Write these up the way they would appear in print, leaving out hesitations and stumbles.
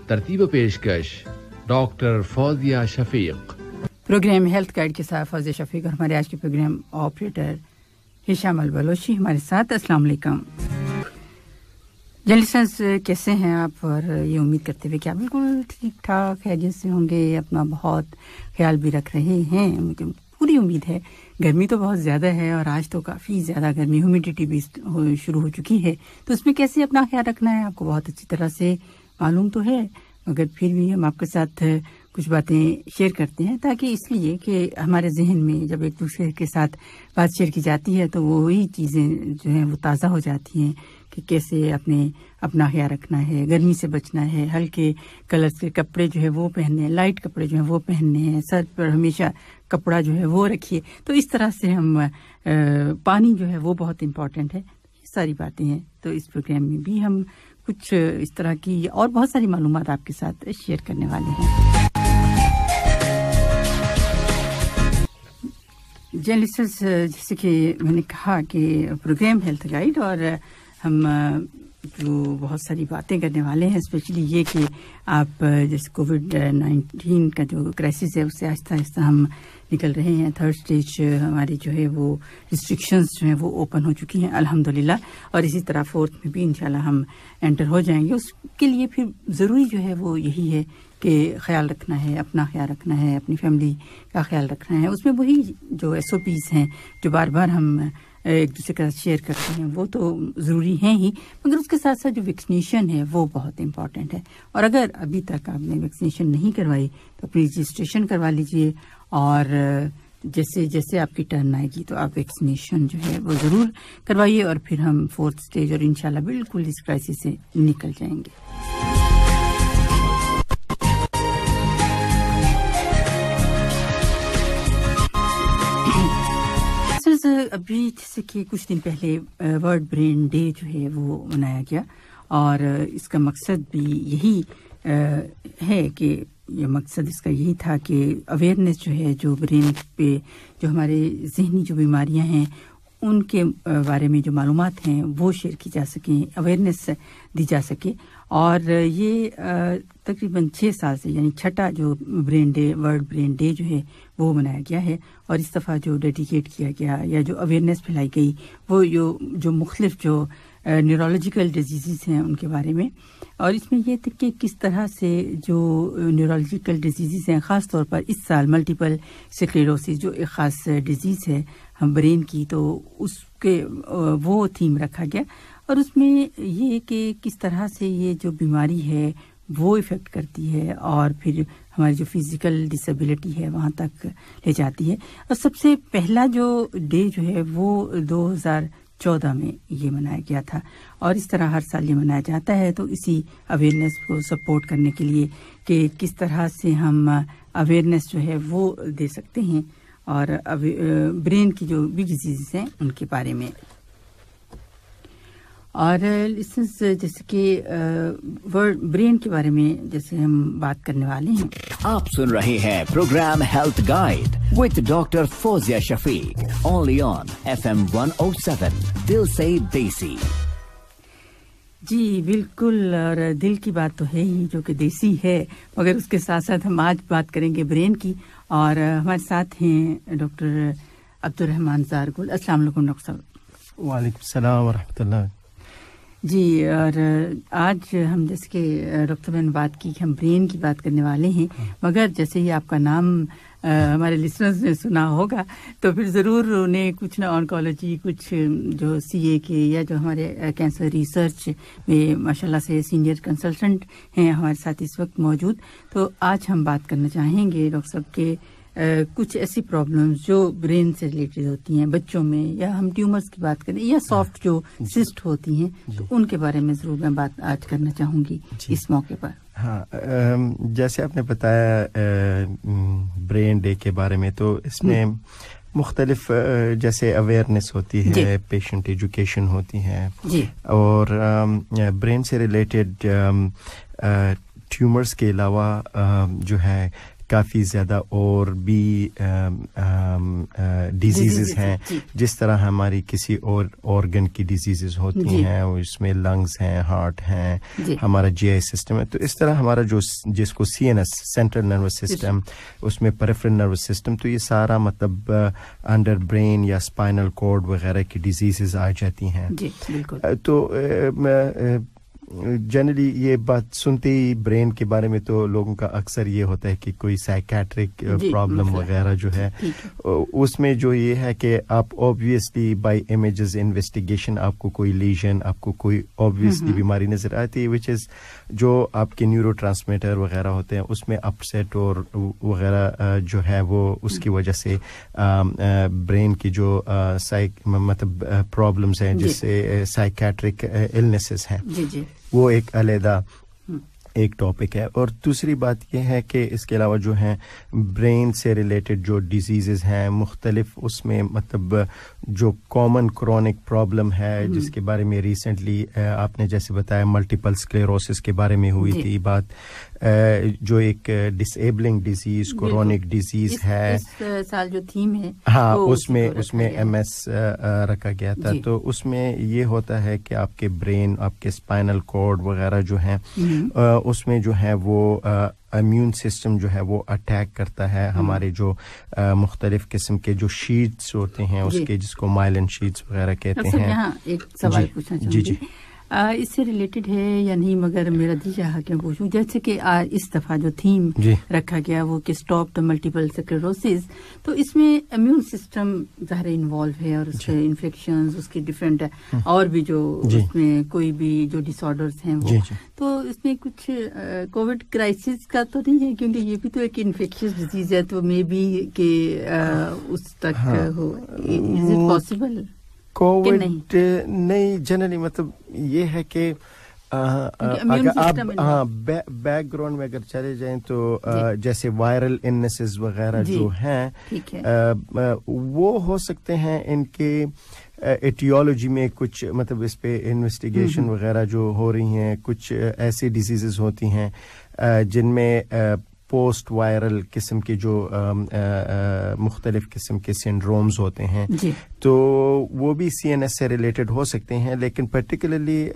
ترتیب و پیشکش ڈاکٹر فوزیہ شفیق. پروگرام ہیلتھ گائیڈ کے ساتھ فوزیہ شفیق اور ہمارے آج کے پروگرام آپریٹر ہشام البلوچی ہمارے ساتھ. السلام علیکم جرنلسٹس، کیسے ہیں آپ؟ اور یہ امید کرتے ہوئے کہ آپ بالکل ٹھیک ٹھاک ہے جیسے ہوں گے، اپنا بہت خیال بھی رکھ رہے ہیں. مجھے پوری امید ہے. گرمی تو بہت زیادہ ہے اور آج تو کافی زیادہ گرمی، ہیومیڈیٹی بھی شروع ہو چکی ہے، تو اس میں کیسے اپنا خیال رکھنا ہے آپ کو بہت اچھی طرح سے معلوم تو ہے، مگر پھر بھی ہم آپ کے ساتھ کچھ باتیں شیئر کرتے ہیں تاکہ اس لیے کہ ہمارے ذہن میں جب ایک دوسرے کے ساتھ بات شیئر کی جاتی ہے تو وہی چیزیں جو ہیں وہ تازہ ہو جاتی ہیں کہ کیسے اپنا خیال رکھنا ہے، گرمی سے بچنا ہے، ہلکے کلرز کے کپڑے جو ہے وہ پہننے ہیں، لائٹ کپڑے جو ہیں وہ پہننے ہیں، سر پر ہمیشہ کپڑا جو ہے وہ رکھیے. تو اس طرح سے ہم پانی جو ہے وہ بہت امپورٹنٹ ہے. یہ ساری باتیں ہیں. تو اس پروگرام میں بھی ہم کچھ اس طرح کی اور بہت ساری معلومات آپ کے ساتھ شیئر کرنے والے ہیں. جرنلسٹس، جیسے کہ میں نے کہا کہ پروگرام ہیلتھ گائیڈ، اور ہم جو بہت ساری باتیں کرنے والے ہیں، اسپیشلی یہ کہ آپ جیسے کووڈ-19 کا جو کرائسس ہے اس سے آہستہ آہستہ ہم نکل رہے ہیں. تھرڈ اسٹیج ہماری جو ہے وہ ریسٹرکشنز جو ہیں وہ اوپن ہو چکی ہیں الحمدللہ، اور اسی طرح فورتھ میں بھی انشاءاللہ ہم انٹر ہو جائیں گے. اس کے لیے پھر ضروری جو ہے وہ یہی ہے کہ خیال رکھنا ہے، اپنا خیال رکھنا ہے، اپنی فیملی کا خیال رکھنا ہے. اس میں وہی جو SOPs ہیں جو بار بار ہم ایک دوسرے کے ساتھ شیئر کرتے ہیں وہ تو ضروری ہیں ہی، مگر اس کے ساتھ ساتھ جو ویکسینیشن ہے وہ بہت امپورٹنٹ ہے. اور اگر ابھی تک آپ نے ویکسینیشن نہیں کروائی تو اپنی رجسٹریشن کروا لیجئے، اور جیسے جیسے آپ کی ٹرن آئے گی تو آپ ویکسینیشن جو ہے وہ ضرور کروائیے، اور پھر ہم فورتھ اسٹیج اور انشاءاللہ بالکل اس کرائسس سے نکل جائیں گے. ابھی جیسے کہ کچھ دن پہلے ورلڈ برین ڈے جو ہے وہ منایا گیا، اور اس کا مقصد بھی یہی ہے کہ یہ مقصد اس کا یہی تھا کہ اویئرنیس جو ہے، جو برین پہ جو ہمارے ذہنی جو بیماریاں ہیں ان کے بارے میں جو معلومات ہیں وہ شیئر کی جا سکیں، اویئرنیس دی جا سکے. اور یہ تقریباً 6 سال سے، یعنی چھٹا جو brain day, world brain day جو ہے وہ منایا گیا ہے. اور اس دفعہ جو ڈیڈیکیٹ کیا گیا یا جو اویئرنیس پھیلائی گئی وہ جو مختلف جو نیورولوجیکل ڈیزیزز ہیں ان کے بارے میں. اور اس میں یہ کہ کس طرح سے جو نیورولوجیکل ڈیزیزز ہیں، خاص طور پر اس سال ملٹیپل سکلیروسس جو ایک خاص ڈیزیز ہے ہم برین کی، تو اس کے وہ تھیم رکھا گیا. اور اس میں یہ کہ کس طرح سے یہ جو بیماری ہے وہ افیکٹ کرتی ہے اور پھر ہماری جو فزیکل ڈسیبلٹی ہے وہاں تک لے جاتی ہے. اور سب سے پہلا جو ڈے جو ہے وہ 2014 میں یہ منایا گیا تھا، اور اس طرح ہر سال یہ منایا جاتا ہے. تو اسی اویئرنیس کو سپورٹ کرنے کے لیے کہ کس طرح سے ہم اویئرنیس جو ہے وہ دے سکتے ہیں اور برین کی جو بھی ڈیزیز ہیں ان کے بارے میں. اور جیسے کہ برین کے بارے میں جیسے ہم بات کرنے والے ہیں. آپ سن رہے ہیں program health guide with doctor Fauzia Shafiq, only on FM 107 دل سے دیسی. جی بالکل، اور دل کی بات تو ہے ہی جو کہ دیسی ہے، مگر اس کے ساتھ ساتھ ہم آج بات کریں گے برین کی. اور ہمارے ساتھ ہیں ڈاکٹر عبدالرحمان زارگل. السلام علیکم ڈاکٹر صاحب. وعلیکم السلام ورحمۃ اللہ. جی، اور آج ہم جیسے کہ ڈاکٹر نے بات کی کہ ہم برین کی بات کرنے والے ہیں، مگر جیسے ہی آپ کا نام ہمارے لسنرز نے سنا ہوگا تو پھر ضرور انہیں کچھ نہ آنکولوجی، کچھ جو CA کے یا جو ہمارے کینسر ریسرچ میں ماشاءاللہ سے سینئر کنسلٹنٹ ہیں ہمارے ساتھ اس وقت موجود. تو آج ہم بات کرنا چاہیں گے ڈاکٹر صاحب کے کچھ ایسی پرابلمز جو برین سے ریلیٹڈ ہوتی ہیں بچوں میں، یا ہم ٹیومرز کی بات کریں یا سافٹ جو سسٹ ہوتی ہیں، تو ان کے بارے میں ضرور میں بات آج کرنا چاہوں گی اس موقع پر. ہاں، جیسے آپ نے بتایا برین ڈے کے بارے میں، تو اس میں مختلف جیسے اویئرنیس ہوتی ہے، پیشنٹ ایجوکیشن ہوتی ہے، اور برین سے ریلیٹڈ ٹیومرز کے علاوہ جو ہے کافی زیادہ اور بھی ڈیزیزز ہیں جس طرح ہماری کسی اور آرگن کی ڈیزیزز ہوتی ہیں اس میں لنگز ہیں ہارٹ ہیں ہمارا جی آئی سسٹم ہے تو اس طرح ہمارا جو جس کو C N S central nervous system اس میں پیریفرل نروس سسٹم تو یہ سارا مطلب انڈر برین یا اسپائنل کارڈ وغیرہ کی ڈیزیزز آ جاتی ہیں تو جنرلی یہ بات سنتے ہی برین کے بارے میں تو لوگوں کا اکثر یہ ہوتا ہے کہ کوئی سائیکیٹرک پرابلم وغیرہ جو ہے اس میں جو یہ ہے کہ آپ obviously بائی امیجز انویسٹیگیشن آپ کو کوئی لیژن آپ کو کوئی obviously بیماری نظر آتی ہے which is جو آپ کے نیورو ٹرانسمیٹر وغیرہ ہوتے ہیں اس میں اپسیٹ اور وغیرہ جو ہے وہ اس کی وجہ سے برین کی جو مطلب پرابلمز ہیں جس سے سائیکیٹرک النیسز ہیں وہ ایک علیحدہ ایک ٹاپک ہے اور دوسری بات یہ ہے کہ اس کے علاوہ جو ہیں برین سے ریلیٹڈ جو ڈیزیزز ہیں مختلف اس میں مطلب جو کامن کرونک پرابلم ہے جس کے بارے میں ریسنٹلی آپ نے جیسے بتایا ملٹیپل اسکلیروسس کے بارے میں ہوئی تھی بات جو ایک ڈسیبلنگ ڈیزیز کرونک ڈیزیز ہے اس سال جو تھیم ہے ہاں اس میں ایم ایس رکھا گیا تھا تو اس میں یہ ہوتا ہے کہ آپ کے برین آپ کے اسپائنل کارڈ وغیرہ جو ہیں اس میں جو ہے وہ امیون سسٹم جو ہے وہ اٹیک کرتا ہے ہمارے جو مختلف قسم کے جو شیٹس ہوتے ہیں اس کے جس کو مائلن شیٹس وغیرہ کہتے ہیں. یہاں ایک سوال پوچھنا چاہوں گی اس سے ریلیٹڈ ہے یا نہیں مگر میرا دل چاہا کہ پوچھوں جیسے کہ اس دفعہ جو تھیم رکھا گیا وہ کہ اسٹاپ دا ملٹیپل اسکلیروسس تو اس میں امیون سسٹم ظاہر انوالو ہے اور اس کے انفیکشنز اس کی ڈفرینٹ اور بھی جو اس میں کوئی بھی جو ڈس آرڈرز ہیں وہ تو اس میں کچھ کووڈ کرائسس کا تو نہیں ہے کیونکہ یہ بھی تو ایک انفیکشس ڈیزیز ہے تو مے بی کہ اس تک ہو از اٹ پاسبل کووڈ نہیں جنرلی مطلب یہ ہے کہ اگر آپ بیک گراؤنڈ میں اگر چلے جائیں تو جیسے وائرل النیسز وغیرہ جو ہیں وہ ہو سکتے ہیں ان کے ایٹیولوجی میں کچھ مطلب اس پہ انویسٹیگیشن وغیرہ جو ہو رہی ہیں کچھ ایسی ڈیزیزز ہوتی ہیں جن میں پوسٹ وائرل قسم کے جو مختلف قسم کے سنڈرومز ہوتے ہیں تو وہ بھی سی این ایس سے ریلیٹڈ ہو سکتے ہیں لیکن پرٹیکولرلی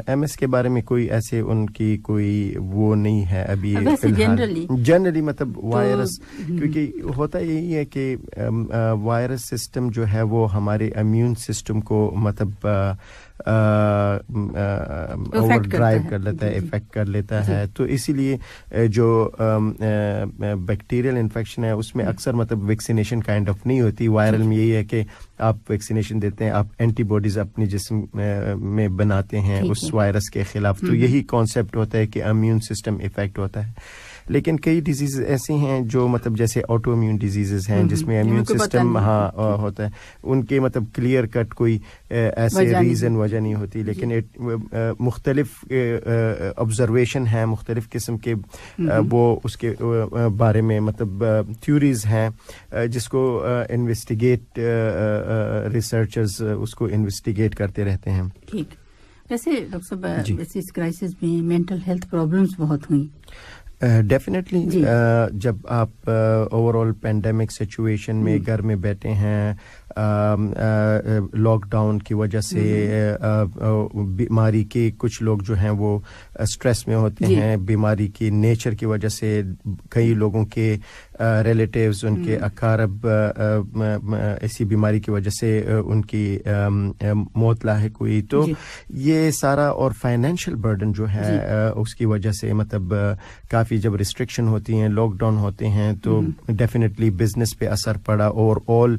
ایم ایس کے بارے میں کوئی ایسے ان کی کوئی وہ نہیں ہے ابھی جنرلی مطلب وائرس کیونکہ ہوتا یہی ہے کہ وائرس سسٹم جو ہے وہ ہمارے امیون سسٹم کو مطلب اوور ڈرائیو کر لیتا ہے افیکٹ کر لیتا ہے تو اسی لیے جو بیکٹیریل انفیکشن ہے اس میں اکثر مطلب ویکسینیشن کائنڈ آف نہیں ہوتی وائرل میں یہی ہے کہ آپ ویکسینیشن دیتے ہیں آپ اینٹی باڈیز اپنے جسم میں بناتے ہیں اس وائرس کے خلاف تو یہی کانسیپٹ ہوتا ہے کہ امیون سسٹم افیکٹ ہوتا ہے لیکن کئی ڈیزیز ایسی ہیں جو مطلب جیسے آٹو امیون ڈیزیزز ہیں جس میں امیون سسٹم ہوتا ہے ان کے مطلب کلیئر کٹ کوئی ایسے ریزن وجہ نہیں ہوتی لیکن مختلف آبزرویشن ہیں مختلف قسم کے وہ اس کے بارے میں مطلب تھیوریز ہیں جس کو انویسٹیگیٹ ریسرچرز اس کو انویسٹیگیٹ کرتے رہتے ہیں. ٹھیک ویسے ڈاکٹر صاحب ویسے اس کرائسس میں مینٹل ہیلتھ پرابلمس بہت ہوئیں ڈیفینیٹلی جب آپ اوور آل پینڈیمک سچویشن میں گھر میں بیٹھے ہیں لاک ڈاؤن کی وجہ سے بیماری کے کچھ لوگ جو ہیں وہ اسٹریس میں ہوتے ہیں بیماری کی نیچر کی وجہ سے کئی لوگوں کے ریلیٹیوز ان کے اقارب ایسی بیماری کی وجہ سے ان کی موت لاحق ہوئی تو یہ سارا اور فائنینشیل برڈن جو ہے اس کی وجہ سے مطلب کافی جب ریسٹرکشن ہوتی ہیں لاک ڈاؤن ہوتے ہیں تو ڈیفینیٹلی بزنس پہ اثر پڑا اور آل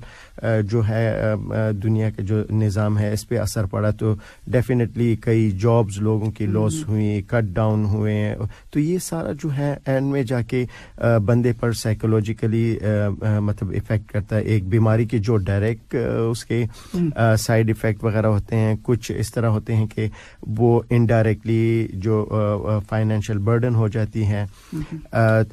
جو ہے دنیا کا جو نظام ہے اس پہ اثر پڑا تو ڈیفینیٹلی کئی جابز لوگوں کی لاس ہوئی کٹ ڈاؤن ہوئے تو یہ سارا جو ہے اینڈ میں جا کے بندے پر سائیکولوجیکلی مطلب افیکٹ کرتا ہے ایک بیماری کے جو ڈائریکٹ اس کے سائیڈ افیکٹ وغیرہ ہوتے ہیں کچھ اس طرح ہوتے ہیں کہ وہ انڈائریکٹلی جو فائنینشیل برڈن ہو جاتی ہے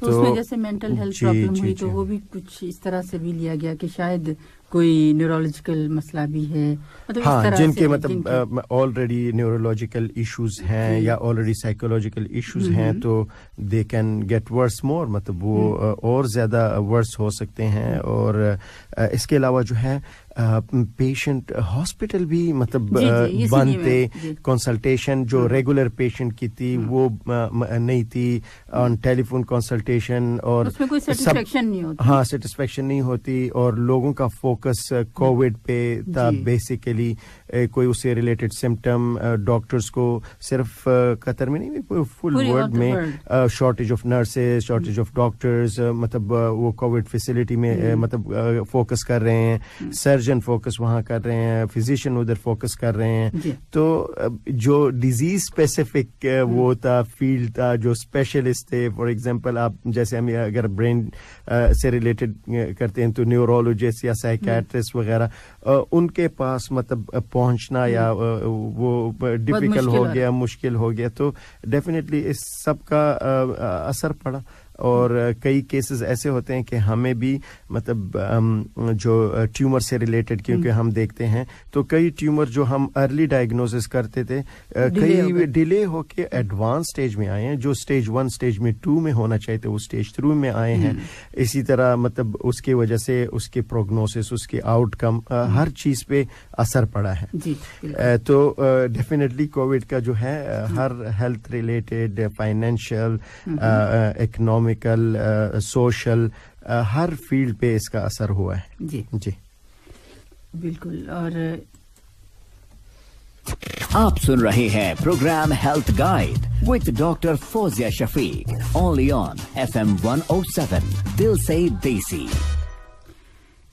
تو اس میں جیسے مینٹل ہیلتھ پرابلم ہوئی تو وہ بھی کچھ اس طرح سے بھی لیا گیا کہ شاید کوئی نیورولوجیکل مسئلہ بھی ہے, مطلب ہاں جن کے مطلب آلریڈی نیورولوجیکل ایشوز ہیں یا آلریڈی سائیکولوجیکل ایشوز ہیں تو دے کین گیٹ ورس مور, مطلب وہ اور زیادہ ورس ہو سکتے ہیں. اور اس کے علاوہ جو ہے پیشنٹ ہاسپٹل بھی مطلب بند تھے, کنسلٹیشن جو ریگولر پیشنٹ کی تھی وہ نہیں تھی, آن ٹیلی فون کنسلٹیشن, اور اس میں کوئی سیٹسفیکشن نہیں ہوتی. ہاں سیٹسفیکشن نہیں ہوتی, اور لوگوں کا فوکس کووڈ پہ تھا بیسیکلی. کوئی اس سے ریلیٹڈ سمٹم ڈاکٹرز کو صرف قطر میں نہیں, فل ورلڈ میں shortage of nurses, shortage of doctors, مطلب وہ کووڈ فیسلٹی میں مطلب فوکس کر رہے ہیں, سرجن فوکس وہاں کر رہے ہیں, فزیشین ادھر فوکس کر رہے ہیں. تو جو ڈیزیز اسپیسیفک وہ تھا فیلڈ تھا, جو اسپیشلسٹ تھے, فار ایگزامپل آپ جیسے ہم اگر برین سے ریلیٹڈ کرتے ہیں تو نیورولوجسٹ یا سائیکیٹرسٹ وغیرہ, ان کے پاس مطلب پہنچنا یا وہ ڈیفیکلٹ ہو گیا, مشکل ہو گیا. تو ڈیفینیٹلی اس سب کا اثر پڑا, اور کئی کیسز ایسے ہوتے ہیں کہ ہمیں بھی مطلب جو ٹیومر سے ریلیٹڈ, کیونکہ ہم دیکھتے ہیں تو کئی ٹیومر جو ہم ارلی ڈائگنوسس کرتے تھے کئی ڈیلے ہو کے ایڈوانس سٹیج میں آئے ہیں, جو سٹیج 1 سٹیج میں 2 میں ہونا چاہیے تھے وہ سٹیج 3 میں آئے ہیں. اسی طرح مطلب اس کی وجہ سے اس کے پروگنوسس, اس کے آؤٹ کم, ہر چیز پہ اثر پڑا ہے. تو ڈیفینیٹلی کووڈ کا جو ہے ہر health related, financial, economic, social, ہر فیلڈ پہ اس کا اثر ہوا ہے. جی بالکل. اور آپ سن رہے ہیں program health guide with doctor Fauzia Shafiq, only on FM 107 دل سے دیسی.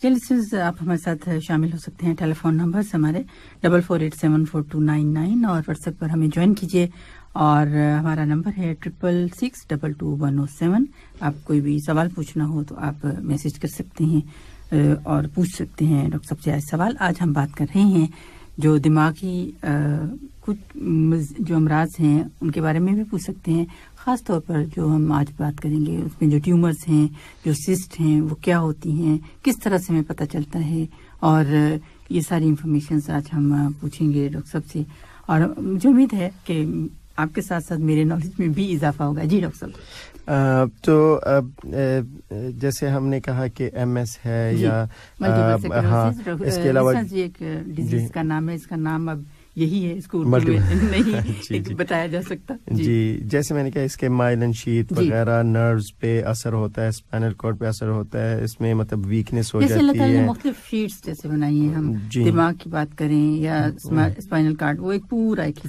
لسنرز آپ ہمارے ساتھ شامل ہو سکتے ہیں. ٹیلی فون نمبر ہمارے 44874299 اور واٹس ایپ پر ہمیں جوائن کیجیے, اور ہمارا نمبر ہے 66622107. آپ کوئی بھی سوال پوچھنا ہو تو آپ میسج کر سکتے ہیں اور پوچھ سکتے ہیں ڈاکٹر صاحب سے آج سوال. آج ہم بات کر رہے ہیں جو دماغی کچھ جو امراض ہیں ان کے بارے میں بھی پوچھ سکتے ہیں, خاص طور پر جو ہم آج بات کریں گے اس میں جو ٹیومرز ہیں, جو سسٹ ہیں, وہ کیا ہوتی ہیں, کس طرح سے ہمیں پتہ چلتا ہے, اور یہ ساری انفارمیشنز آج ہم پوچھیں گے ڈاکٹر صاحب سے. اور مجھے امید ہے کہ آپ کے ساتھ ساتھ میرے نالج میں بھی اضافہ ہوگا. جی ڈاکٹر صاحب. تو جیسے ہم نے کہا کہ ایم ایس ہے یا ہاں, اس کے علاوہ ایک ڈیزیز کا نام ہے, اس کا نام اب یہی ہے, اس کو نہیں بتایا جا سکتا. جی جیسے میں نے کہا اس کے مائلن شیت وغیرہ نروز پہ اثر ہوتا ہے, اسپائنل کارڈ پہ اثر ہوتا ہے, اس میں مطلب ویکنیس ہو جاتی ہے. مختلف شیٹس جیسے بنائی ہیں ہم, دماغ کی بات کریں یا اسپائنل کارڈ, وہ ایک پورا ایک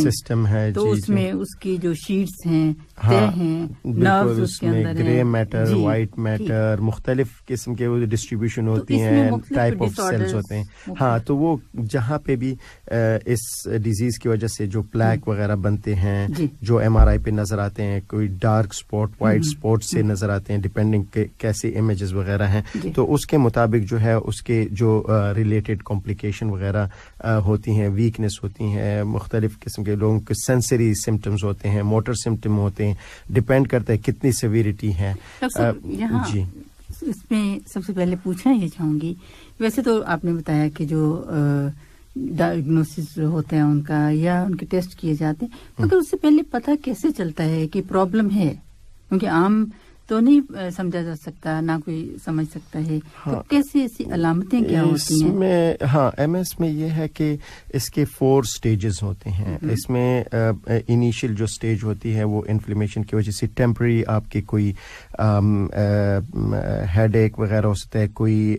سسٹم ہے, تو اس میں اس کی جو شیٹس ہیں, تہ ہیں, نروز اس کے اندر ہیں, گرے میٹر, وائٹ میٹر, مختلف قسم کے وہ ڈسٹریبیوشن ہوتی ہیں, ٹائپ آف سیلز ہوتے ہیں. ہاں تو وہ جہاں پہ بھی اس ڈیزیز کی وجہ سے جو پلیک وغیرہ بنتے ہیں, جو ایم آر آئی پہ نظر آتے ہیں, کوئی ڈارک اسپاٹ, وائٹ اسپاٹ سے نظر آتے ہیں, ڈپینڈنگ کیسے امیجز وغیرہ ہیں, تو اس کے مطابق جو ہے اس کے جو ریلیٹڈ کمپلیکیشن وغیرہ ہوتی ہیں, ویکنیس ہوتی ہیں, مختلف قسم کے لوگوں کے سینسری سمٹمز ہوتے ہیں, موٹر سمٹم ہوتے ہیں, ڈپینڈ کرتا ہے کتنی سیویریٹی ہے. جی اس میں سب سے پہلے پوچھنا یہ چاہوں گی, ویسے تو آپ نے بتایا کہ جو ڈائگنوسس ہوتے ہیں ان کا یا ان کے ٹیسٹ کیے جاتے ہیں, مگر اس سے پہلے پتہ کیسے چلتا ہے کہ پرابلم ہے, کیونکہ عام تو نہیں سمجھا جا سکتا, نہ کوئی سمجھ سکتا ہے, تو کیسے ایسی علامتیں کیا ہوتی ہیں؟ اس میں ہاں ایم ایس میں یہ ہے کہ اس کے 4 سٹیجز ہوتے ہیں. اس میں انیشیل جو سٹیج ہوتی ہے وہ انفلیمیشن کی وجہ سے ٹیمپرری آپ کی کوئی ہیڈ ایک وغیرہ ہو سکتا ہے, کوئی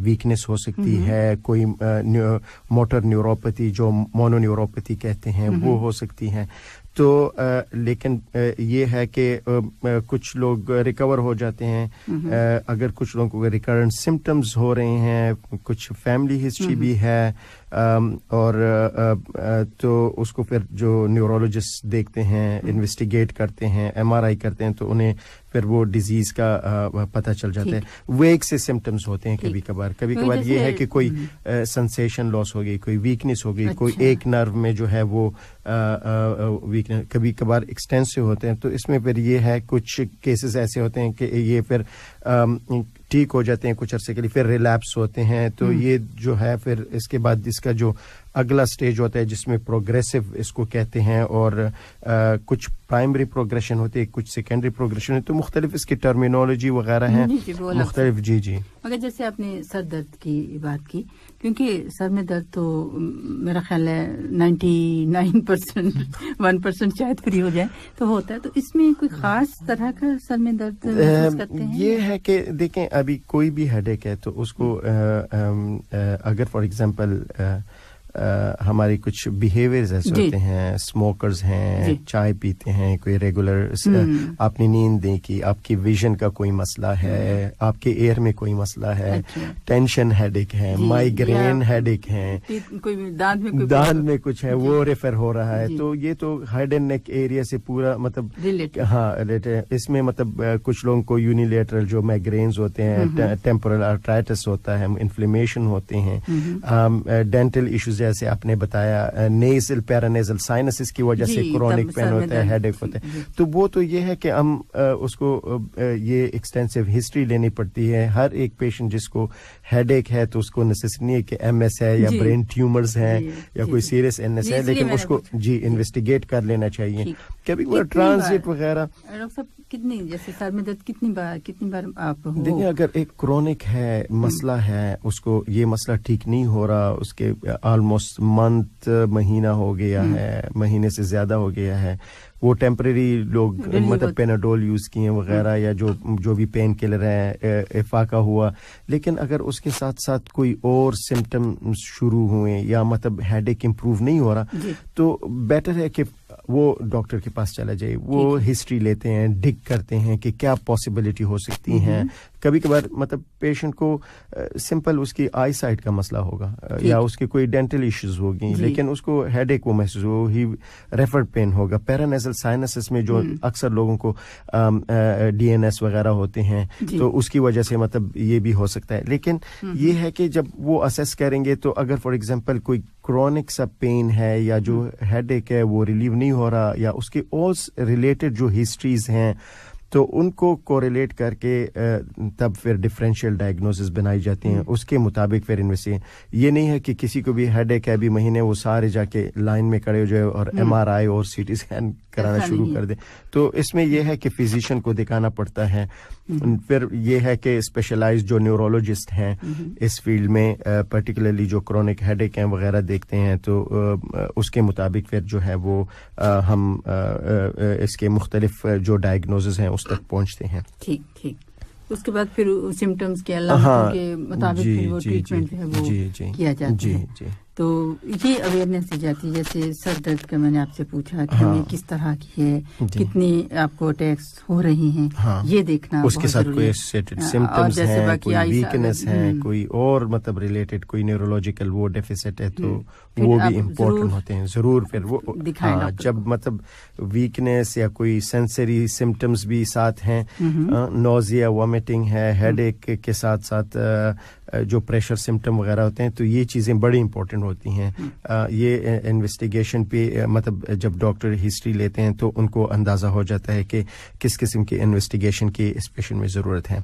ویکنیس ہو سکتی ہے, کوئی موٹر نیوروپیتھی جو مونو نیوروپیتھی کہتے ہیں وہ ہو سکتی ہیں. تو لیکن یہ ہے کہ کچھ لوگ ریکور ہو جاتے ہیں, اگر کچھ لوگوں کو ریکرنٹ سمٹمز ہو رہے ہیں, کچھ فیملی ہسٹری بھی ہے, اور تو اس کو پھر جو نیورولوجسٹ دیکھتے ہیں, انویسٹیگیٹ کرتے ہیں, ایم آر آئی کرتے ہیں, تو انہیں پھر وہ ڈیزیز کا پتہ چل جاتا ہے. ویگ سے سمٹمز ہوتے ہیں کبھی کبھار یہ ہے کہ کوئی سنسیشن لاس ہو گئی, کوئی ویکنیس ہو گئی, کوئی ایک نرو میں جو ہے وہ ویکنیس, کبھی کبھار ایکسٹینسو ہوتے ہیں. تو اس میں پھر یہ ہے کچھ کیسز ایسے ہوتے ہیں کہ یہ پھر ٹھیک ہو جاتے ہیں کچھ عرصے کے لیے, پھر ریلیپس ہوتے ہیں. تو یہ جو ہے پھر اس کے بعد اس کا جو اگلا سٹیج ہوتا ہے جس میں پروگریسو اس کو کہتے ہیں, اور کچھ پرائمری پروگریشن ہوتی ہے, کچھ سیکنڈری پروگریشن ہے, تو مختلف اس کی ٹرمینالوجی وغیرہ ہیں مختلف. جی مگر جیسے آپ نے سر درد کی بات کی, کیونکہ سر میں درد تو میرا خیال ہے 99% 1% شاید فری ہو جائے تو ہوتا ہے, تو اس میں کوئی خاص طرح کا سر میں درد محسوس کرتے ہیں؟ یہ ہے کہ دیکھیں ابھی کوئی بھی ہیڈ ایک ہے تو اس کو اگر فار ایگزامپل ہماری کچھ بیہیویئرز ایسے ہوتے ہیں, اسموکرز ہیں, چائے پیتے ہیں, کوئی ریگولر اپنی نیند نہیں کی, آپ کی ویژن کا کوئی مسئلہ ہے, آپ کے ایئر میں کوئی مسئلہ ہے, ٹینشن ہیڈ ایک ہے, مائیگرین ہیڈ ایک ہے, دانت میں کچھ ہے وہ ریفر ہو رہا ہے, تو یہ تو ہیڈ اینڈ نیک ایریا سے پورا مطلب ہاں اس میں مطلب کچھ لوگوں کو یونیلیٹرل جو مائیگرینز ہوتے ہیں, ٹیمپورل آرترائٹس ہوتا ہے, انفلیمیشن ہوتے ہیں, ڈینٹل ایشوز جیسے آپ نے بتایا, نیزل پیرانیزل سائنسز کی وجہ سے کرونک پین ہوتا ہے, ہیڈ ایک ہوتا ہے, تو وہ تو یہ ہے کہ ہم اس کو یہ ایکسٹینسو ہسٹری لینی پڑتی ہے. ہر ایک پیشنٹ جس کو ہیڈ ایک ہے تو اس کو نیسیسری نہیں ہے کہ ایم ایس ہے یا برین ٹیومرز ہیں یا کوئی سیریس این ایس ہے, لیکن اس کو انویسٹیگیٹ کر لینا چاہیے. کبھی وہ ٹرانزٹ وغیرہ. ڈاکٹر صاحب کتنی جیسے سر میں درد کتنی بار آپ دیکھیں, اگر ایک کرونک ہے مسئلہ ہے, اس کو یہ مسئلہ ٹھیک نہیں ہو رہا, اس کے آلموسٹ منتھ مہینہ ہو گیا ہے, مہینے سے زیادہ ہو گیا ہے, وہ ٹیمپریری لوگ مطلب پیناڈول یوز کیے وغیرہ یا جو بھی پین کلر ہے, افاقہ ہوا, لیکن اگر اس کے ساتھ ساتھ کوئی اور سمٹم شروع ہوئے یا مطلب ہیڈ ایک امپروو نہیں ہو رہا, تو بیٹر ہے کہ وہ ڈاکٹر کے پاس چلا جائے. وہ ہسٹری لیتے ہیں, ڈگ کرتے ہیں کہ کیا پاسبلٹی ہو سکتی ہیں. کبھی کبھار مطلب پیشنٹ کو سمپل اس کی آئی سائٹ کا مسئلہ ہوگا یا اس کے کوئی ڈینٹل ایشوز ہوگی, لیکن اس کو ہیڈ ایک وہ محسوس ہو, ہی ریفرڈ پین ہوگا. پیرانیزل سائنسز میں جو اکثر لوگوں کو ڈی این ایس وغیرہ ہوتے ہیں تو اس کی وجہ سے مطلب یہ بھی ہو سکتا ہے. لیکن یہ ہے کہ جب وہ اسیس کریں گے تو اگر فار ایگزامپل کوئی کرونک سا پین ہے یا جو ہیڈ ایک ہے وہ ریلیو نہیں ہو رہا, یا اس کے اور ریلیٹڈ جو ہسٹریز ہیں, تو ان کو کوریلیٹ کر کے تب پھر ڈفرینشیل ڈائگنوسس بنائی جاتی ہیں. اس کے مطابق پھر یہ نہیں ہے کہ کسی کو بھی ہیڈ ایک ہے بھی مہینے وہ سارے جا کے لائن میں کھڑے ہو جائے اور ایم آر آئی اور سی ٹی اسکین کرانا شروع کر دیں. تو اس میں یہ ہے کہ فزیشین کو دکھانا پڑتا ہے. پھر یہ ہے کہ اسپیشلائز جو نیورولوجسٹ ہیں اس فیلڈ میں, پرٹیکولرلی جو کرونک ہیڈ ایک ہیں وغیرہ دیکھتے ہیں, تو اس کے مطابق پھر جو ہے وہ ہم اس کے مختلف جو ڈائگنوزز ہیں اس تک پہنچتے ہیں. ٹھیک. اس کے بعد پھر سمٹمز کے علامتوں کے مطابق پھر وہ ٹریٹمنٹ ہے وہ کیا جاتا ہے. تو یہ اویئرنیس دی جاتی ہے. جیسے سر درد کا میں نے آپ سے پوچھا کہ ہمیں کس طرح کی ہے, کتنی آپ کو اٹیکس ہو رہی ہیں, یہ دیکھنا اس کے ساتھ کوئی ایسوسیٹڈ سمپٹمز ہیں, کوئی ویکنس ہے, کوئی اور مطلب ریلیٹڈ کوئی نیورولوجیکل وہ ڈیفیسٹ ہے, تو وہ بھی امپورٹنٹ ہوتے ہیں ضرور. پھر وہ جب مطلب ویکنس یا کوئی سینسری سمپٹمز بھی ساتھ ہیں, نوزیا, وامٹنگ ہے, ہیڈ ایک کے ساتھ ساتھ جو پریشر سمٹم وغیرہ ہوتے ہیں, تو یہ چیزیں بڑی امپورٹنٹ ہوتی ہیں. یہ انویسٹیگیشن پہ مطلب جب ڈاکٹر ہسٹری لیتے ہیں تو ان کو اندازہ ہو جاتا ہے کہ کس قسم کی انویسٹیگیشن کی اس پیشنٹ میں ضرورت ہے,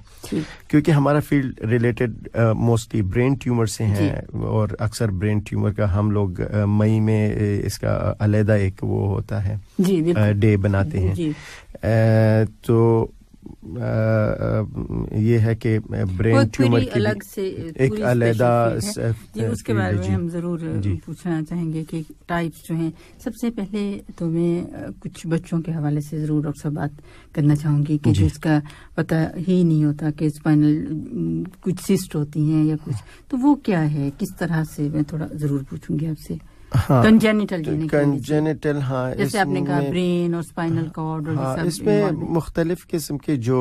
کیونکہ ہمارا field related mostly brain tumour سے ہیں, اور اکثر برین ٹیومر کا ہم لوگ مئی میں اس کا علیحدہ ایک وہ ہوتا ہے ڈے بناتے ہیں. تو یہ ہے کہ برین ٹیومر کی الگ سے ایک علیحدہ اس کے بارے میں ہم ضرور پوچھنا چاہیں گے کہ ٹائپس جو ہیں. سب سے پہلے تو میں کچھ بچوں کے حوالے سے ضرور ڈاکٹر صاحب بات کرنا چاہوں گی کہ جس کا پتہ ہی نہیں ہوتا کہ اسپائنل کچھ سسٹ ہوتی ہیں یا کچھ, تو وہ کیا ہے, کس طرح سے, میں تھوڑا ضرور پوچھوں گی آپ سے. کنجینیٹل جیسے آپ نے کہا برین اور اسپائنل کارڈ, اور اس میں مختلف قسم کے جو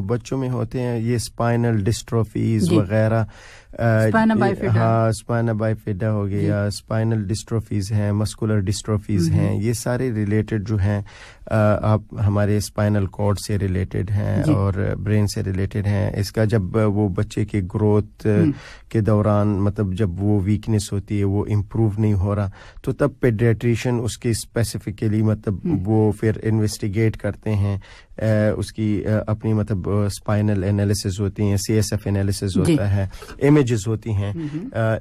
بچوں میں ہوتے ہیں, یہ اسپائنل ڈسٹروفیز وغیرہ, ہاں اسپائنا بائیفیڈا ہو گیا, اسپائنل ڈسٹروفیز ہیں, مسکولر ڈسٹروفیز ہیں, یہ سارے ریلیٹڈ جو ہیں آپ ہمارے اسپائنل کارڈ سے ریلیٹڈ ہیں اور برین سے ریلیٹڈ ہیں. اس کا جب وہ بچے کی گروتھ کے دوران مطلب جب وہ ویکنیس ہوتی ہے, وہ امپروو نہیں ہو رہا, تو تب پیڈیاٹریشین اس کی اسپیسیفکلی مطلب وہ پھر انویسٹیگیٹ کرتے ہیں, اس کی اپنی مطلب اسپائنل انالیسز ہوتی ہیں, سی ایس ایف انالیسز ہوتا ہے, امیجز ہوتی ہیں,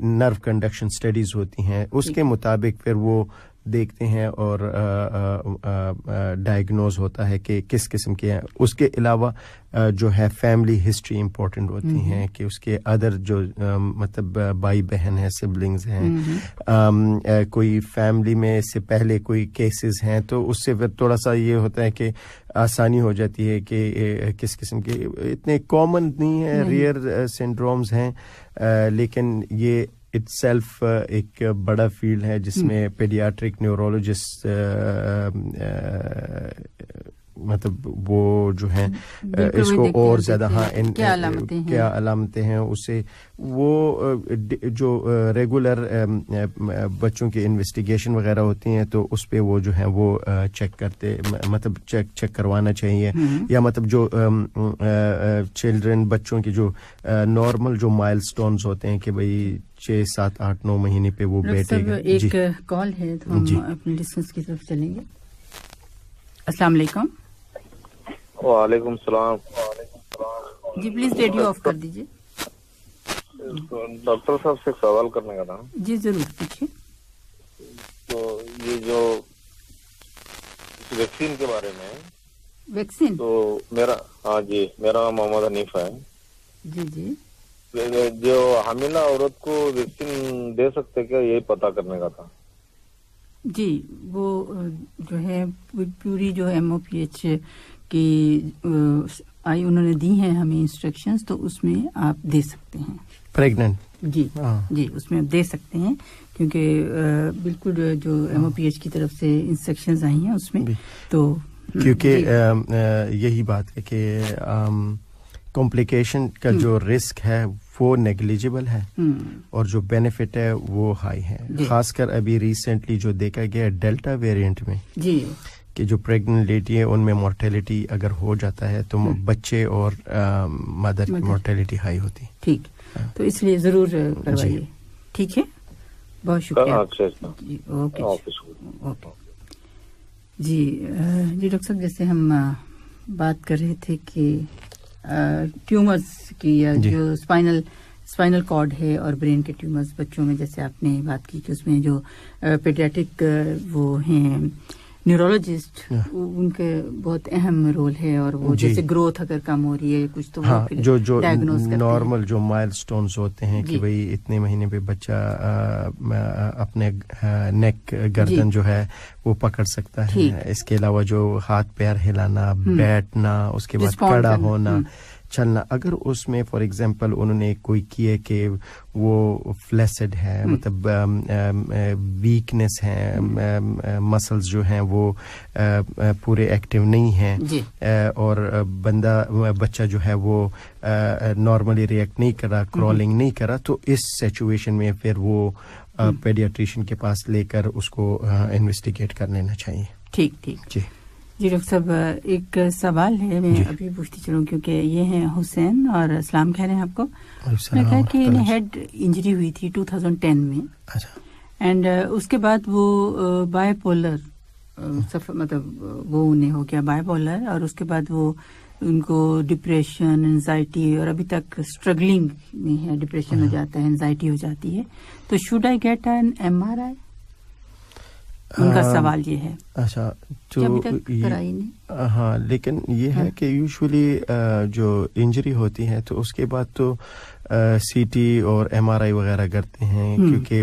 نرو کنڈکشن اسٹڈیز ہوتی ہیں, اس کے مطابق پھر وہ دیکھتے ہیں اور ڈائگنوز ہوتا ہے کہ کس قسم کے ہیں. اس کے علاوہ جو ہے فیملی ہسٹری امپورٹنٹ ہوتی ہیں کہ اس کے ادر جو مطلب بھائی بہن ہیں, سبلنگز ہیں, کوئی فیملی میں اس سے پہلے کوئی کیسز ہیں, تو اس سے پھر تھوڑا سا یہ ہوتا ہے کہ آسانی ہو جاتی ہے کہ کس قسم کے, اتنے کامن نہیں ہیں, ریئر سنڈرومز ہیں, لیکن یہ اٹ سیلف ایک بڑا فیلڈ ہے جس میں پیڈیاٹرک نیورولوجسٹ مطلب وہ جو ہیں اس کو اور زیادہ کیا علامتیں ہیں اسے, وہ جو ریگولر بچوں کی انویسٹیگیشن وغیرہ ہوتی ہیں تو اس پہ وہ جو ہیں وہ چیک کرتے, مطلب چیک کروانا چاہیے, یا مطلب جو چلڈرن بچوں کی جو نارمل جو مائل سٹونز ہوتے ہیں کہ بھئی 6, 7, 8, 9 مہینے پہ وہ بیٹھے گا. ایک کال ہے تو ہم اپنے لسنرز کی طرف چلیں گے. السلام علیکم. وعلیکم السلام. جی پلیز ریڈیو آف کر دیجیے. ڈاکٹر صاحب سے سوال کرنے کا تھا. جی ضرور پوچھیے. تو یہ جو ویکسین کے بارے میں, ویکسین تو میرا میرا نام محمد حنیف ہے. جی جی. جو حاملہ عورت کو ویکسین دے سکتے کیا, یہی پتہ کرنے کا تھا. جی وہ جو ہے پوری جو ایم او پی ایچ کی آئی انہوں نے دی ہیں ہمیں انسٹرکشنز, تو اس میں آپ دے سکتے ہیں. پریگننٹ جی جی اس میں آپ دے سکتے ہیں, کیونکہ بالکل جو ایم او پی ایچ کی طرف سے انسٹرکشنز آئی ہیں اس میں, تو کیونکہ یہی بات ہے کہ کمپلیکیشن کا جو رسک ہے وہ نیگلیجبل ہے اور جو بینیفٹ ہے وہ ہائی ہے. خاص کر ابھی ریسنٹلی جو دیکھا گیا ڈیلٹا ویریئنٹ میں کہ جو پریگننٹ لیڈی ہے ان میں مورٹیلٹی اگر ہو جاتا ہے تو بچے اور مدر کی مورٹیلٹی ہائی ہوتی. ٹھیک, تو اس لیے ضرور کروائیے. ٹھیک ہے, بہت شکریہ. جی اوکے. جی ڈاکٹر صاحب, جیسے ہم بات کر رہے تھے کہ ٹیومرز کی, یا جو اسپائنل کارڈ ہے اور برین کے ٹیومرز بچوں میں, جیسے آپ نے بات کی کہ اس میں جو پیڈیاٹرک وہ ہیں نیورولوجسٹ, ان کے بہت اہم رول ہے, اور وہ جیسے گروتھ اگر کم ہو رہی ہے کچھ تو جو نارمل جو مائل سٹونز ہوتے ہیں کہ بھئی اتنے مہینے پہ بچہ اپنے نیک گردن جو ہے وہ پکڑ سکتا ہے. اس کے علاوہ جو ہاتھ پیر ہلانا, بیٹھنا, اس کے بعد کھڑا ہونا, چلنا, اگر اس میں فار ایگزامپل انہوں نے کوئی کیے کہ وہ فلیسڈ ہے, مطلب ویکنیس ہے, مسلز جو ہیں وہ پورے ایکٹیو نہیں ہیں, اور بچہ جو ہے وہ نارملی ریئیکٹ نہیں کر رہا, کرالنگ نہیں کر رہا, تو اس سچویشن میں پھر وہ پیڈیاٹریشین کے پاس لے کر اس کو انویسٹیگیٹ کر لینا چاہیے. ٹھیک جی ڈاکٹر صاحب, ایک سوال ہے, میں ابھی پوچھتی چلوں کیونکہ یہ ہیں حسین, اور اسلام کہہ رہے ہیں آپ کو. میں کہا کہ انہیں ہیڈ انجری ہوئی تھی 2010 میں, اینڈ اس کے بعد وہ بائی پولر مطلب وہ انہیں ہو گیا بائی پولر, اور اس کے بعد وہ ان کو ڈپریشن, انزائٹی, اور ابھی تک اسٹرگلنگ میں ہے, ڈپریشن ہو جاتا ہے, انزائٹی ہو جاتی ہے. تو should I get an M R I? ان کا سوال یہ ہے. اچھا, تو ہاں, لیکن یہ ہے کہ یوزولی جو انجری ہوتی ہے تو اس کے بعد تو سی ٹی اور ایم آر آئی وغیرہ کرتے ہیں, کیونکہ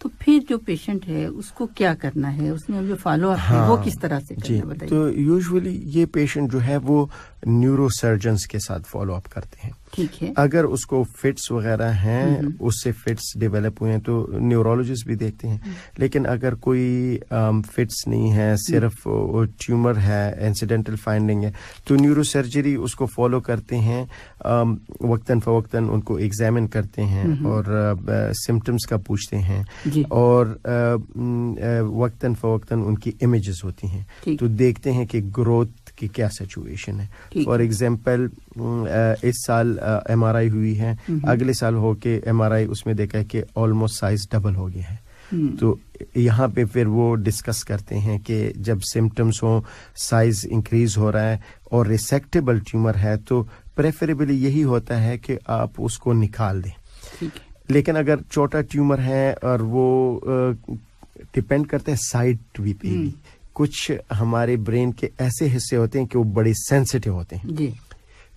تو پھر جو پیشنٹ ہے اس کو کیا کرنا ہے, اس میں جو فالو اپ ہے وہ کس طرح سے کرنا ہے بتائیے. تو یوزولی یہ پیشنٹ جو ہے وہ نیورو سرجنز کے ساتھ فالو اپ کرتے ہیں. ٹھیک ہے. اگر اس کو فٹس وغیرہ ہیں, اس سے فٹس ڈیولپ ہوئے ہیں تو نیورولوجسٹ بھی دیکھتے ہیں. لیکن اگر کوئی فٹس نہیں ہے, صرف ٹیومر ہے, انسیڈنٹل فائنڈنگ ہے, تو نیورو سرجری اس کو فالو کرتے ہیں, وقتاً فوقتاً ان کو ایگزامن کرتے ہیں اور سمٹمز کا پوچھتے ہیں, اور وقتاً فوقتاً ان کی امیجز ہوتی ہیں تو دیکھتے ہیں کہ گروتھ کی کیا سچویشن ہے. فار ایگزامپل اس سال ایم آر آئی ہوئی ہے, اگلے سال ہو کے ایم آر آئی اس میں دیکھا ہے کہ آلموسٹ سائز ڈبل ہو گیا ہے. تو یہاں پہ پھر وہ ڈسکس کرتے ہیں کہ جب سمٹمز ہوں, سائز انکریز ہو رہا ہے اور ریسیکٹیبل ٹیومر ہے تو پریفریبلی یہی ہوتا ہے کہ آپ اس کو نکال دیں. لیکن اگر چھوٹا ٹیومر ہے اور وہ ڈپینڈ کرتا ہے سائٹ وی پہ بھی, کچھ ہمارے برین کے ایسے حصے ہوتے ہیں کہ وہ بڑے سینسٹیو ہوتے ہیں.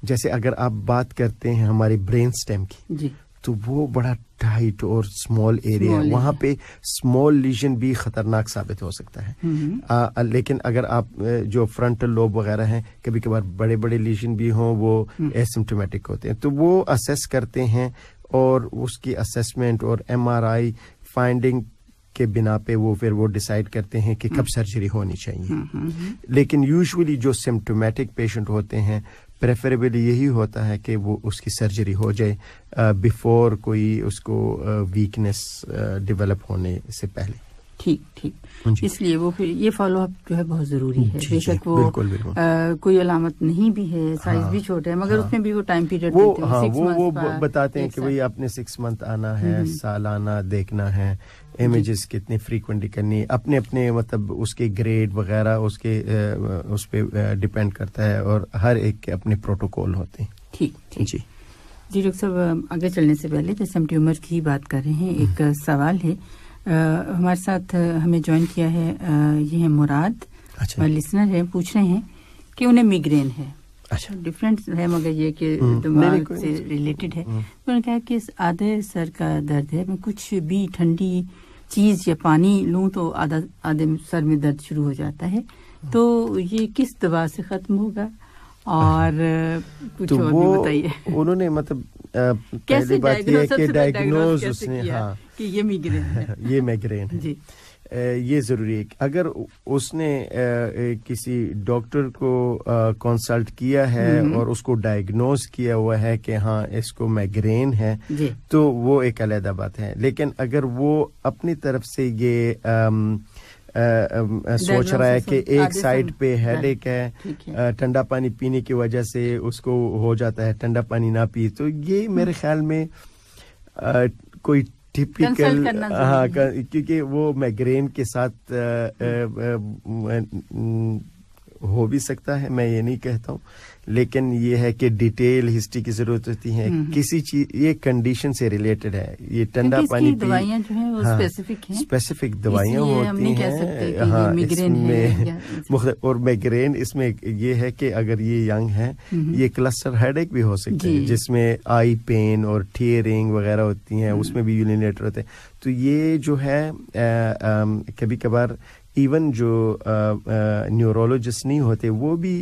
جیسے اگر آپ بات کرتے ہیں ہمارے برین سٹیم کی, تو وہ بڑا ٹائٹ اور اسمال ایریا ہے, وہاں پہ اسمال لیژن بھی خطرناک ثابت ہو سکتا ہے. لیکن اگر آپ جو فرنٹل لوب وغیرہ ہیں, کبھی کبھار بڑے بڑے لیژن بھی ہوں, وہ ایسمپٹومیٹک ہوتے ہیں. تو وہ اسیس کرتے ہیں اور اس کی اسیسمنٹ اور ایم آر آئی فائنڈنگ کے بنا پہ وہ پھر وہ ڈیسائیڈ کرتے ہیں کہ کب سرجری ہونی چاہیے. لیکن یوزولی جو سمپٹومیٹک پیشنٹ ہوتے ہیں, پریفریبلی یہی ہوتا ہے کہ وہ اس کی سرجری ہو جائے بیفور کوئی اس کو ویکنس ڈیولپ ہونے سے پہلے. ٹھیک. اس لیے وہ پھر یہ فالو اپ جو ہے بہت ضروری ہے. بے شک وہ کوئی علامت نہیں بھی ہے, سائز بھی چھوٹا ہے, مگر اس میں بھی وہ ٹائم پیریڈ وہ بتاتے ہیں کہ بھئی آپ نے 6 منتھ آنا ہے, سالانہ دیکھنا ہے, امیجز کتنی فریکوینٹلی کرنی, اپنے مطلب اس کے گریڈ وغیرہ اس پہ ڈیپینڈ کرتا ہے, اور ہر ایک کے اپنے پروٹوکول ہوتے ہیں. ٹھیک. جی ڈاکٹر صاحب, آگے چلنے سے پہلے جیسے ہم ٹیومر کی بات کر رہے ہیں, ایک سوال ہے ہمارے ساتھ ہمیں جوائن کیا ہے, یہ ہے مراد, لسنر ہے, پوچھ رہے ہیں کہ انہیں میگرین ہے. ڈفرینٹ ہے مگر یہ کہ دماغ سے ریلیٹڈ ہے. انہوں نے کہا کہ آدھے سر کا درد ہے, میں کچھ بھی ٹھنڈی چیز یا پانی لوں تو آدھے سر میں درد شروع ہو جاتا ہے, تو یہ کس دوا سے ختم ہوگا, اور کچھ اور بھی بتائیے. انہوں نے مطلب پہلی بات یہ ہے کہ ڈائگنوز اس نے کہ یہ میگرین ہے, یہ میگرین ہے. جی, یہ ضروری ہے. اگر اس نے کسی ڈاکٹر کو کنسلٹ کیا ہے اور اس کو ڈائگنوز کیا ہوا ہے کہ ہاں اس کو میگرین ہے, تو وہ ایک علیحدہ بات ہے. لیکن اگر وہ اپنی طرف سے یہ سوچ رہا ہے کہ ایک سائڈ پہ ہیڈ ایک ہے, ٹھنڈا پانی پینے کی وجہ سے اس کو ہو جاتا ہے, ٹھنڈا پانی نہ پی, تو یہ میرے خیال میں کوئی ٹپیکل, ہاں, کیونکہ وہ میگرین کے ساتھ ہو بھی سکتا ہے, میں یہ نہیں کہتا ہوں, لیکن یہ ہے کہ ڈیٹیل ہسٹری کی ضرورت ہوتی ہے. کسی چیز یہ کنڈیشن سے ریلیٹڈ ہے, یہ ٹھنڈا پانی دوائیاں جو ہیں وہ اسپیسیفک دوائیاں ہوتی ہیں. ہاں, اس میں مختلف, اور میگرین اس میں یہ ہے کہ اگر یہ ینگ ہے, یہ کلسٹر ہیڈ ایک بھی ہو سکتا ہے جس میں آئی پین اور ٹیئرنگ وغیرہ ہوتی ہیں, اس میں بھی یونینیٹر ہوتے ہیں. تو یہ جو ہے کبھی کبھار ایون جو نیورولوجسٹ نہیں ہوتے وہ بھی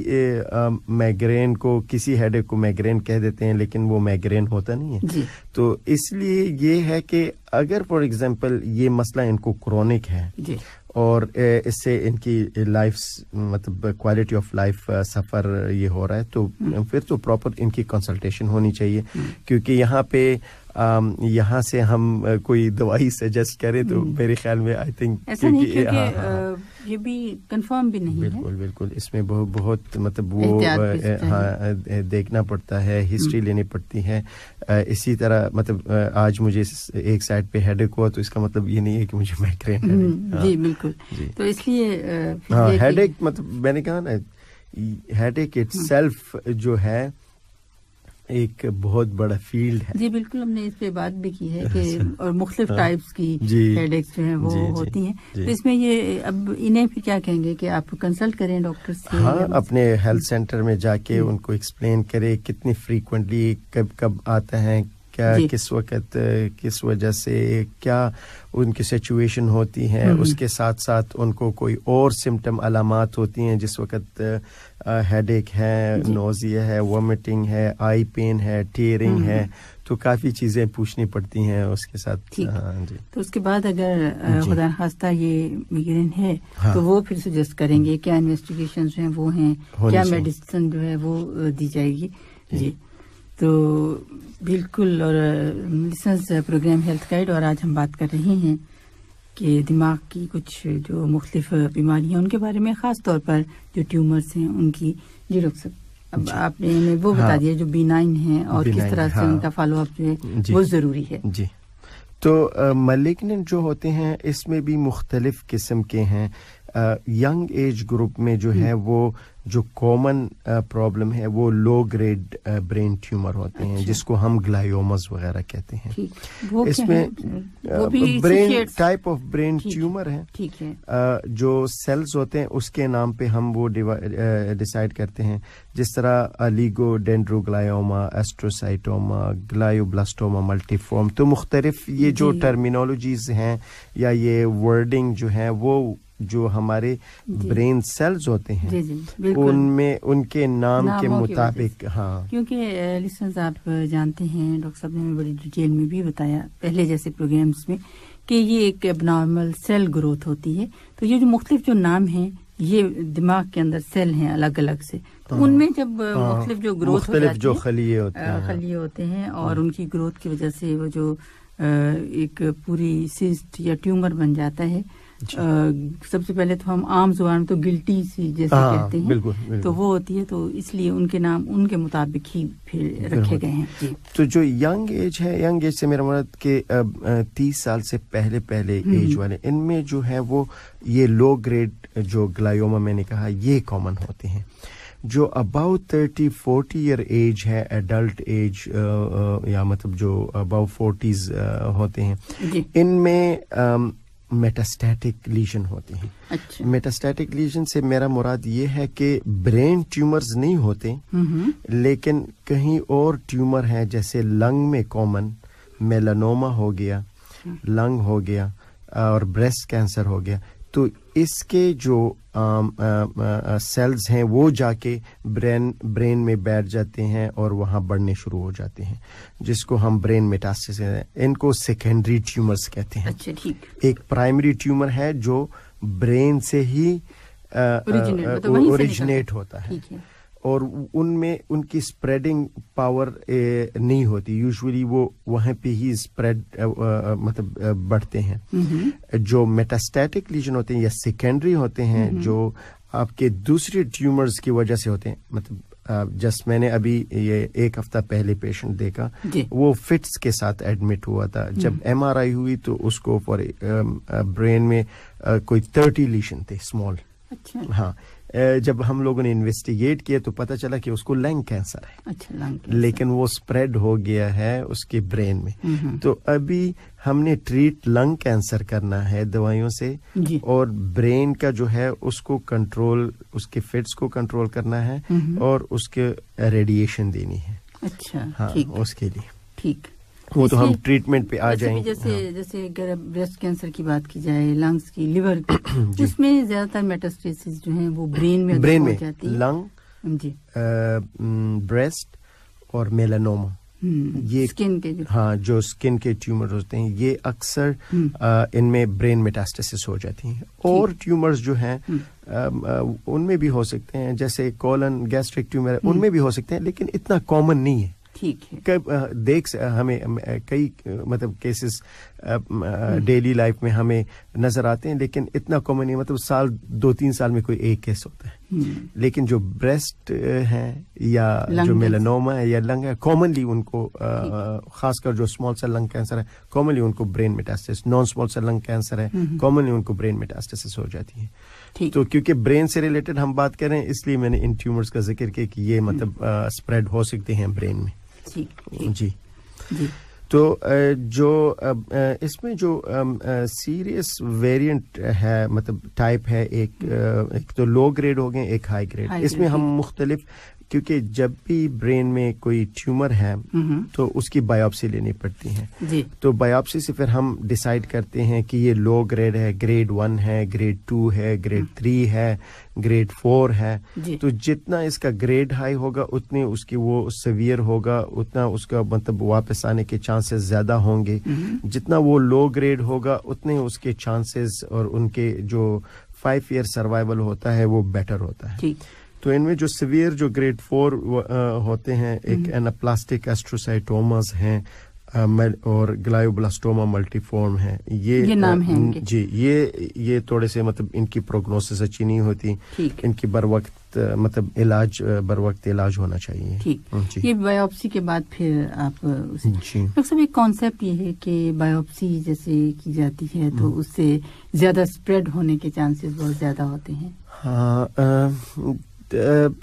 میگرین کو, کسی ہیڈیک کو میگرین کہہ دیتے ہیں, لیکن وہ میگرین ہوتا نہیں ہے. تو اس لیے یہ ہے کہ اگر فار ایگزامپل یہ مسئلہ ان کو کرونک ہے اور اس سے ان کی لائف مطلب کوالٹی آف لائف سفر یہ ہو رہا ہے, تو پھر تو پراپر ان کی کنسلٹیشن ہونی چاہیے. کیونکہ یہاں سے ہم کوئی دوائی سجیسٹ کریں تو میرے خیال میں آئی تھنک یہ بھی کنفرم بھی نہیں ہے. بالکل اس میں بہت مطلب وہ دیکھنا پڑتا ہے, ہسٹری لینی پڑتی ہے. اسی طرح مطلب آج مجھے ایک سائڈ پہ ہیڈ ایک ہوا تو اس کا مطلب یہ نہیں ہے کہ مجھے مائگرین ہے. جی بالکل. تو اس لیے ہیڈ ایک مطلب میں نے کہا نا, ہیڈ ایک اٹ سیلف جو ہے ایک بہت بڑا فیلڈ ہے. جی بالکل, ہم نے اس پہ بات بھی کی ہے کہ اور مختلف ٹائپس کی ہیڈ ایکس جو ہیں وہ ہوتی ہیں. تو اس میں یہ اب انہیں پھر کیا کہیں گے کہ آپ کنسلٹ کریں ڈاکٹر سے, ہاں, اپنے ہیلتھ سینٹر میں جا کے ان کو ایکسپلین کرے کتنی فریکوینٹلی کب آتا ہے, کیا کس وقت کس وجہ سے کیا ان کی سچویشن ہوتی ہے, اس کے ساتھ ساتھ ان کو کوئی اور سمٹم علامات ہوتی ہیں جس وقت ہیڈ ایک ہے, نوزیا ہے, وامٹنگ ہے, آئی پین ہے, ٹیئرنگ ہے, تو کافی چیزیں پوچھنی پڑتی ہیں اس کے ساتھ. ہاں جی. تو اس کے بعد اگر خدا نخواستہ یہ میگرین ہے تو وہ پھر سجیسٹ کریں گے کیا انویسٹیگیشن جو ہیں وہ ہیں, کیا میڈیسن جو ہے وہ دی جائے گی. جی تو بالکل. اور لسنرز پروگرام ہیلتھ گائیڈ, اور آج ہم بات کر رہے ہیں کہ دماغ کی کچھ جو مختلف بیماریاں ان کے بارے میں, خاص طور پر جو ٹیومرز ہیں ان کی. جی ڈاکٹر صاحب, اب آپ نے ہمیں وہ بتا دیا جو B9 ہیں اور کس طرح سے ان کا فالو اپ جو ہے وہ ضروری ہے. جی تو ملیگننٹ جو ہوتے ہیں اس میں بھی مختلف قسم کے ہیں. ینگ ایج گروپ میں جو ہے وہ جو کامن پرابلم ہے وہ لو گریڈ برین ٹیومر ہوتے ہیں جس کو ہم گلائیومز وغیرہ کہتے ہیں. اس میں brain type of brain tumour ہے جو سیلز ہوتے ہیں اس کے نام پہ ہم وہ ڈیسائیڈ کرتے ہیں, جس طرح الیگو ڈینڈروگلائیوما, ایسٹروسائٹوما, گلائیوبلاسٹوما ملٹی فارم. تو مختلف یہ جو ٹرمینالوجیز ہیں یا یہ ورڈنگ جو ہے وہ جو ہمارے برین سیلز ہوتے ہیں ان میں ان کے نام کے مطابق. ہاں کیونکہ لسنرز آپ جانتے ہیں ڈاکٹر صاحب نے ہمیں بڑی ڈیٹیل میں بھی بتایا پہلے جیسے پروگرامز میں کہ یہ ایک اب نارمل سیل گروتھ ہوتی ہے. تو یہ جو مختلف جو نام ہیں یہ دماغ کے اندر سیل ہیں الگ الگ سے, تو ان میں جب مختلف جو گروتھ مختلف جو خلیے ہوتے ہیں اور ان کی گروتھ کی وجہ سے وہ جو ایک پوری سسٹ یا ٹیومر بن جاتا ہے. سب سے پہلے تو ہم عام زبان میں تو گلٹی سی جیسے کہتے ہیں, بالکل. تو وہ ہوتی ہے, تو اس لیے ان کے نام ان کے مطابق ہی پھر رکھے گئے ہیں. تو جو ینگ ایج ہے, ینگ ایج سے میرا مراد کہ 30 سال سے پہلے ایج والے, ان میں جو ہے وہ یہ لو گریڈ جو گلائیوما میں نے کہا یہ کامن ہوتے ہیں. جو اباؤٹ 30-40 ایئر ایج ہے, ایڈلٹ ایج یا مطلب جو اباؤٹ 40s ہوتے ہیں, ان میں میٹاسٹیٹک لیجن ہوتے ہیں. میٹاسٹیٹک لیجن سے میرا مراد یہ ہے کہ برین ٹیومرز نہیں ہوتے, لیکن کہیں اور ٹیومر ہیں جیسے لنگ میں کامن میلانوما ہو گیا, لنگ ہو گیا اور بریسٹ کینسر ہو گیا. تو اس کے جو سیلز ہیں وہ جا کے برین میں بیٹھ جاتے ہیں اور وہاں بڑھنے شروع ہو جاتے ہیں, جس کو ہم برین میٹاسٹاسس, ان کو سیکنڈری ٹیومرز کہتے ہیں. ایک پرائمری ٹیومر ہے جو برین سے ہی اوریجنیٹ ہوتا ہے اور ان میں ان کی اسپریڈنگ پاور نہیں ہوتی, یوزولی وہ وہاں پہ ہی اسپریڈ مطلب بڑھتے ہیں. جو میٹاسٹیٹک لیجن ہوتے ہیں یا سیکنڈری ہوتے ہیں جو آپ کے دوسری ٹیومرز کی وجہ سے ہوتے ہیں, مطلب جسٹ میں نے ابھی یہ 1 ہفتہ پہلے پیشنٹ دیکھا, وہ فٹس کے ساتھ ایڈمٹ ہوا تھا. جب MRI ہوئی تو اس کو فار برین میں کوئی 30 لیجن تھے اسمال. ہاں جب ہم لوگوں نے انویسٹیگیٹ کیا تو پتہ چلا کہ اس کو لنگ کینسر ہے, لیکن وہ سپریڈ ہو گیا ہے اس کے برین میں. تو ابھی ہم نے ٹریٹ لنگ کینسر کرنا ہے دوائیوں سے, اور برین کا جو ہے اس کو کنٹرول, اس کے فٹس کو کنٹرول کرنا ہے اور اس کے ریڈیشن دینی ہے. اچھا ہاں اس کے لیے ٹھیک, وہ تو ہم ٹریٹمنٹ پہ آ جائیں گے. جیسے اگر بریسٹ کینسر کی بات کی جائے, لنگس کی, لیور کی, اس میں زیادہ تر میٹاسٹاسس جو ہیں وہ برین میں ہو جاتی ہے. لنگ, بریسٹ اور میلانوما, یہ اسکن کے جو اسکن کے ٹیومر ہوتے ہیں یہ اکثر ان میں برین میٹاسٹاسس ہو جاتی ہیں. اور ٹیومرز جو ہیں ان میں بھی ہو سکتے ہیں, جیسے کولن گیسٹرک ٹیومر ان میں بھی ہو سکتے ہیں, لیکن اتنا کامن نہیں ہے. دیکھ ہمیں کئی مطلب کیسز ڈیلی لائف میں ہمیں نظر آتے ہیں, لیکن اتنا کامن نہیں, مطلب 2-3 سال میں کوئی ایک کیس ہوتا ہے. لیکن جو بریسٹ ہے یا جو میلانوما ہے یا لنگ ہے, کامنلی ان کو خاص کر جو اسمال سیل لنگ کینسر ہے کامنلی ان کو brain metastasis, non small cell lung cancer ہے کامنلی ان کو برین میٹاسٹاسس ہو جاتی ہے. تو کیونکہ برین سے ریلیٹڈ ہم بات کر رہے ہیں اس لیے میں نے ان ٹیومرز کا ذکر کیا کہ یہ مطلب اسپریڈ ہو سکتے ہیں برین میں. جی تو جو اس میں جو سیریس ویریئنٹ ہے, مطلب ٹائپ ہے, ایک تو لو گریڈ ہو گئے, ایک ہائی گریڈ. اس میں ہم مختلف کیونکہ جب بھی برین میں کوئی ٹیومر ہے تو اس کی بایوپسی لینی پڑتی ہے جی. تو بایوپسی سے پھر ہم ڈیسائیڈ کرتے ہیں کہ یہ لو گریڈ ہے, گریڈ 1 ہے, گریڈ 2 ہے, گریڈ 3 ہے, گریڈ 4 ہے جی. تو جتنا اس کا گریڈ ہائی ہوگا اتنی اس کی وہ سیویئر ہوگا, اتنا اس کا مطلب واپس آنے کے چانسز زیادہ ہوں گے. جتنا وہ لو گریڈ ہوگا اتنے اس کے چانسز اور ان کے جو 5 ایئر سروائیول ہوتا ہے وہ بیٹر ہوتا ہے. تو ان میں جو سیویئر جو گریڈ 4 ہوتے ہیں, ایک ایناپلاسٹک ایسٹروسائٹوماز ہیں اور گلائیوبلاسٹوما ملٹی فارم ہے. یہ نام ہیں ان کے. جی, یہ تھوڑے سے مطلب ان کی پروگنوسس اچھی نہیں ہوتی, ان کی مطلب بر وقت علاج ہونا چاہیے. ٹھیک. یہ بایوپسی کے بعد پھر آپ جی ڈاکٹر صاحب ایک کانسیپٹ یہ ہے کہ بایوپسی جیسے کی جاتی ہے تو اس سے زیادہ اسپریڈ ہونے کے چانسز بہت زیادہ ہوتے ہیں. ہاں,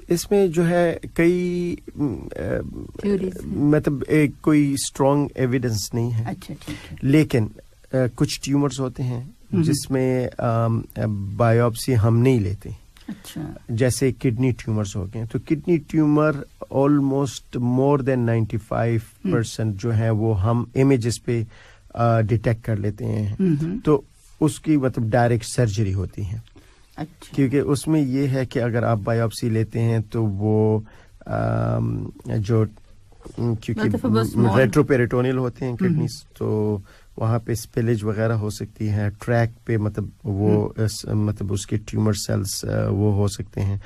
اس میں جو ہے کئی مطلب کوئی اسٹرانگ ایویڈنس نہیں ہے. اچھا, ٹھیک ہے. لیکن کچھ ٹیومرز ہوتے ہیں جس میں بایوپسی ہم نہیں لیتے. اچھا. جیسے کڈنی ٹیومرز ہو گئے, تو کڈنی ٹیومر آلموسٹ مور دین 95% جو ہے وہ ہم امیجز پہ ڈیٹیکٹ کر لیتے ہیں. تو اس کی مطلب ڈائریکٹ سرجری ہوتی ہے. اچھا. کیونکہ اس میں یہ ہے کہ اگر آپ بایوپسی لیتے ہیں تو وہ جو کیونکہ ریٹروپیریٹونیل ہوتے ہیں کڈنیز, تو وہاں پہ سپیلیج وغیرہ ہو سکتی ہے, ٹریک پہ مطلب وہ مطلب اس کے ٹیومر سیلز وہ ہو سکتے ہیں,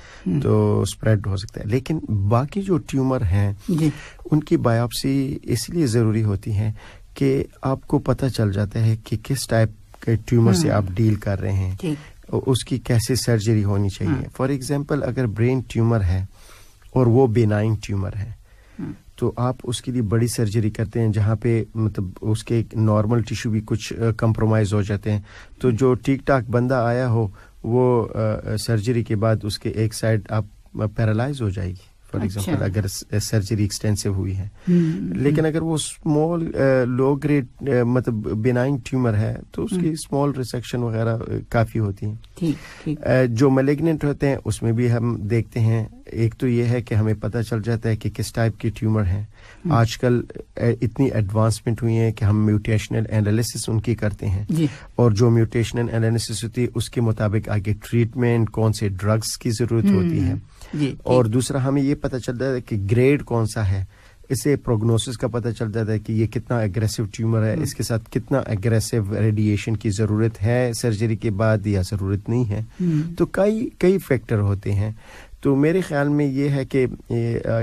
تو اسپریڈ ہو سکتا ہے. لیکن باقی جو ٹیومر ہیں ان کی بایوپسی اس لیے ضروری ہوتی ہے کہ آپ کو پتہ چل جاتا ہے کہ کس ٹائپ کے ٹیومر سے آپ ڈیل کر رہے ہیں, اس کی کیسے سرجری ہونی چاہیے. فار ایگزامپل اگر برین ٹیومر ہے اور وہ بینائن ٹیومر ہے تو آپ اس کے لیے بڑی سرجری کرتے ہیں جہاں پہ مطلب اس کے نارمل ٹیشو بھی کچھ کمپرومائز ہو جاتے ہیں. تو جو ٹھیک ٹھاک بندہ آیا ہو وہ سرجری کے بعد اس کے ایک سائڈ آپ پیرالائز ہو جائے گی فار ایگزامپل اگر سرجری ایکسٹینسو ہوئی ہے. لیکن اگر وہ اسمال لو گریڈ مطلب بینائن ٹیومر ہے تو اس کی اسمال ریسیکشن وغیرہ کافی ہوتی ہیں. جو میلیگننٹ ہوتے ہیں اس میں بھی ہم دیکھتے ہیں, ایک تو یہ ہے کہ ہمیں پتہ چل جاتا ہے کہ کس ٹائپ کی ٹیومر ہے. آج کل اتنی ایڈوانسمنٹ ہوئی ہے کہ ہم میوٹیشنل انالیسس ان کی کرتے ہیں, اور جو میوٹیشنل انالیسس ہوتی ہے اس کے مطابق آگے ٹریٹمنٹ کون سے ڈرگس کی ضرورت ہوتی ہے. اور دوسرا ہمیں یہ پتہ چل جاتا ہے کہ گریڈ کون سا ہے, اس سے پروگنوسس کا پتہ چل جاتا ہے کہ یہ کتنا اگریسو ٹیومر ہے, اس کے ساتھ کتنا اگریسو ریڈیشن کی ضرورت ہے سرجری کے بعد یا ضرورت نہیں ہے. تو کئی فیکٹر ہوتے ہیں. تو میرے خیال میں یہ ہے کہ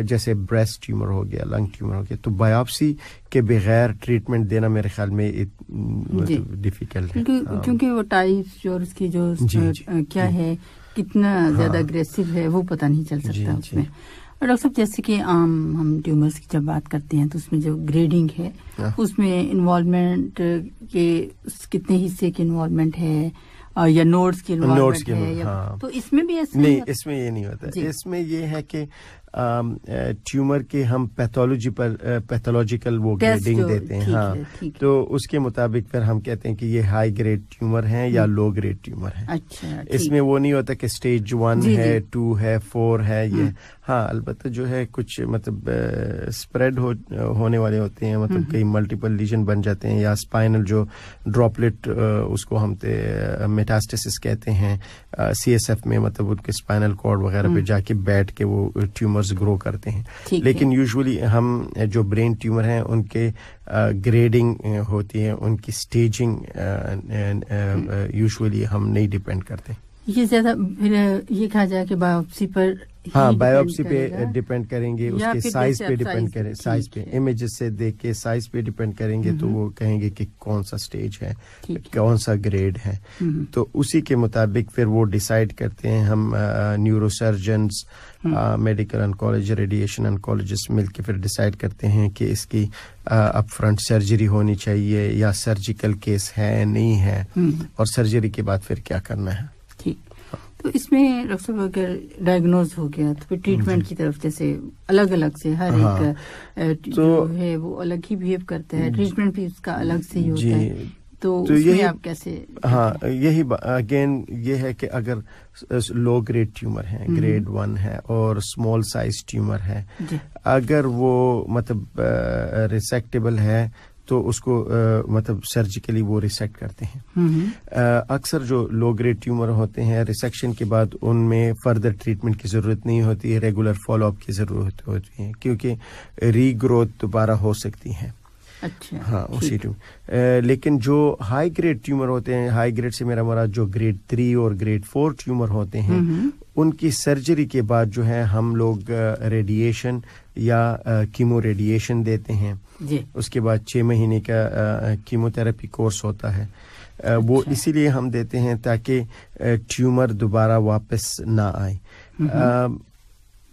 جیسے بریسٹ ٹیومر ہو گیا, لنگ ٹیومر ہو گیا, تو بایوپسی کے بغیر ٹریٹمنٹ دینا میرے خیال میں ڈیفیکلٹ ہے, کیونکہ وہ ٹائپس جو اس کی جو کیا ہے کتنا زیادہ اگریسو ہے وہ پتہ نہیں چل سکتا اس میں. اور ڈاکٹر صاحب جیسے کہ عام ہم ٹیومرز کی جب بات کرتے ہیں تو اس میں جو گریڈنگ ہے اس میں انوالومنٹ کے کتنے حصے کی انوالومنٹ ہے یا نوڈز کی انوالومنٹ ہے, تو اس میں بھی ایسا نہیں, اس میں یہ نہیں ہوتا. اس میں یہ ہے کہ ٹیومر کے ہم پیتھولوجیکل وہ گریڈنگ دیتے ہیں. ہاں, تو اس کے مطابق پھر ہم کہتے ہیں کہ یہ ہائی گریڈ ٹیومر ہے یا لو گریڈ ٹیومر ہے. اچھا, اس میں وہ نہیں ہوتا کہ سٹیج 1 ہے, 2 ہے, 4 ہے. یہ ہاں البتہ جو ہے کچھ مطلب اسپریڈ ہونے والے ہوتے ہیں, مطلب کئی ملٹیپل لیجن بن جاتے ہیں, یا اسپائنل جو ڈراپلٹ اس کو ہم میٹاسٹاسس کہتے ہیں CSF میں, مطلب ان کے اسپائنل کارڈ وغیرہ پہ جا کے بیٹھ کے وہ ٹیومرز گرو کرتے ہیں. لیکن یوزولی ہم جو برین ٹیومر ہیں ان کے گریڈنگ ہوتی ہے, ان کی سٹیجنگ یوزولی ہم نہیں ڈیپینڈ کرتے. یہ زیادہ پھر یہ کہا جائے کہ بایوپسی پر بایوپسی پہ ڈیپینڈ کریں گے, اس کے سائز پہ ڈیپینڈ کریں, سائز پہ امیجز سے دیکھ کے سائز پہ ڈیپینڈ کریں گے, تو وہ کہیں گے کہ کون سا سٹیج ہے, کون سا گریڈ ہے. تو اسی کے مطابق پھر وہ ڈیسائیڈ کرتے ہیں ہم نیورو سرجنز, میڈیکل انکالوجی, ریڈیشن انکالوجسٹ مل کے پھر ڈیسائیڈ کرتے ہیں کہ اس کی اپ فرنٹ سرجری ہونی چاہیے یا سرجیکل کیس ہے نہیں ہے, اور سرجری کے بعد پھر کیا کرنا ہے. تو اس میں ڈاکٹر صاحب اگر ڈائگنوز ہو گیا تو پھر ٹریٹمنٹ کی طرف جیسے الگ الگ سے ہر ایک جو ہے وہ الگ ہی بہیو کرتا ہے, ٹریٹمنٹ بھی اس کا الگ سے ہی ہوتا ہے. تو یہی آپ کیسے؟ ہاں یہی اگین یہ ہے کہ اگر لو گریڈ ٹیومر ہے، گریڈ 1 ہے اور اسمال سائز ٹیومر ہے، اگر وہ مطلب ریسیکٹیبل ہے تو اس کو مطلب سرجیکلی وہ ریسیکٹ کرتے ہیں. اکثر جو لو گریڈ ٹیومر ہوتے ہیں ریسیکشن کے بعد ان میں فردر ٹریٹمنٹ کی ضرورت نہیں ہوتی ہے، ریگولر فالو اپ کی ضرورت ہوتی ہے کیونکہ ری گروتھ دوبارہ ہو سکتی ہے. اچھا ہاں اسی لیکن جو ہائی گریڈ ٹیومر ہوتے ہیں، ہائی گریڈ سے میرا مراد جو گریڈ 3 اور گریڈ 4 ٹیومر ہوتے ہیں، ان کی سرجری کے بعد جو ہے ہم لوگ ریڈیشن یا کیمو ریڈیشن دیتے ہیں. اس کے بعد 6 مہینے کا کیمو تھراپی کورس ہوتا ہے. وہ اسی لیے ہم دیتے ہیں تاکہ ٹیومر دوبارہ واپس نہ آئے.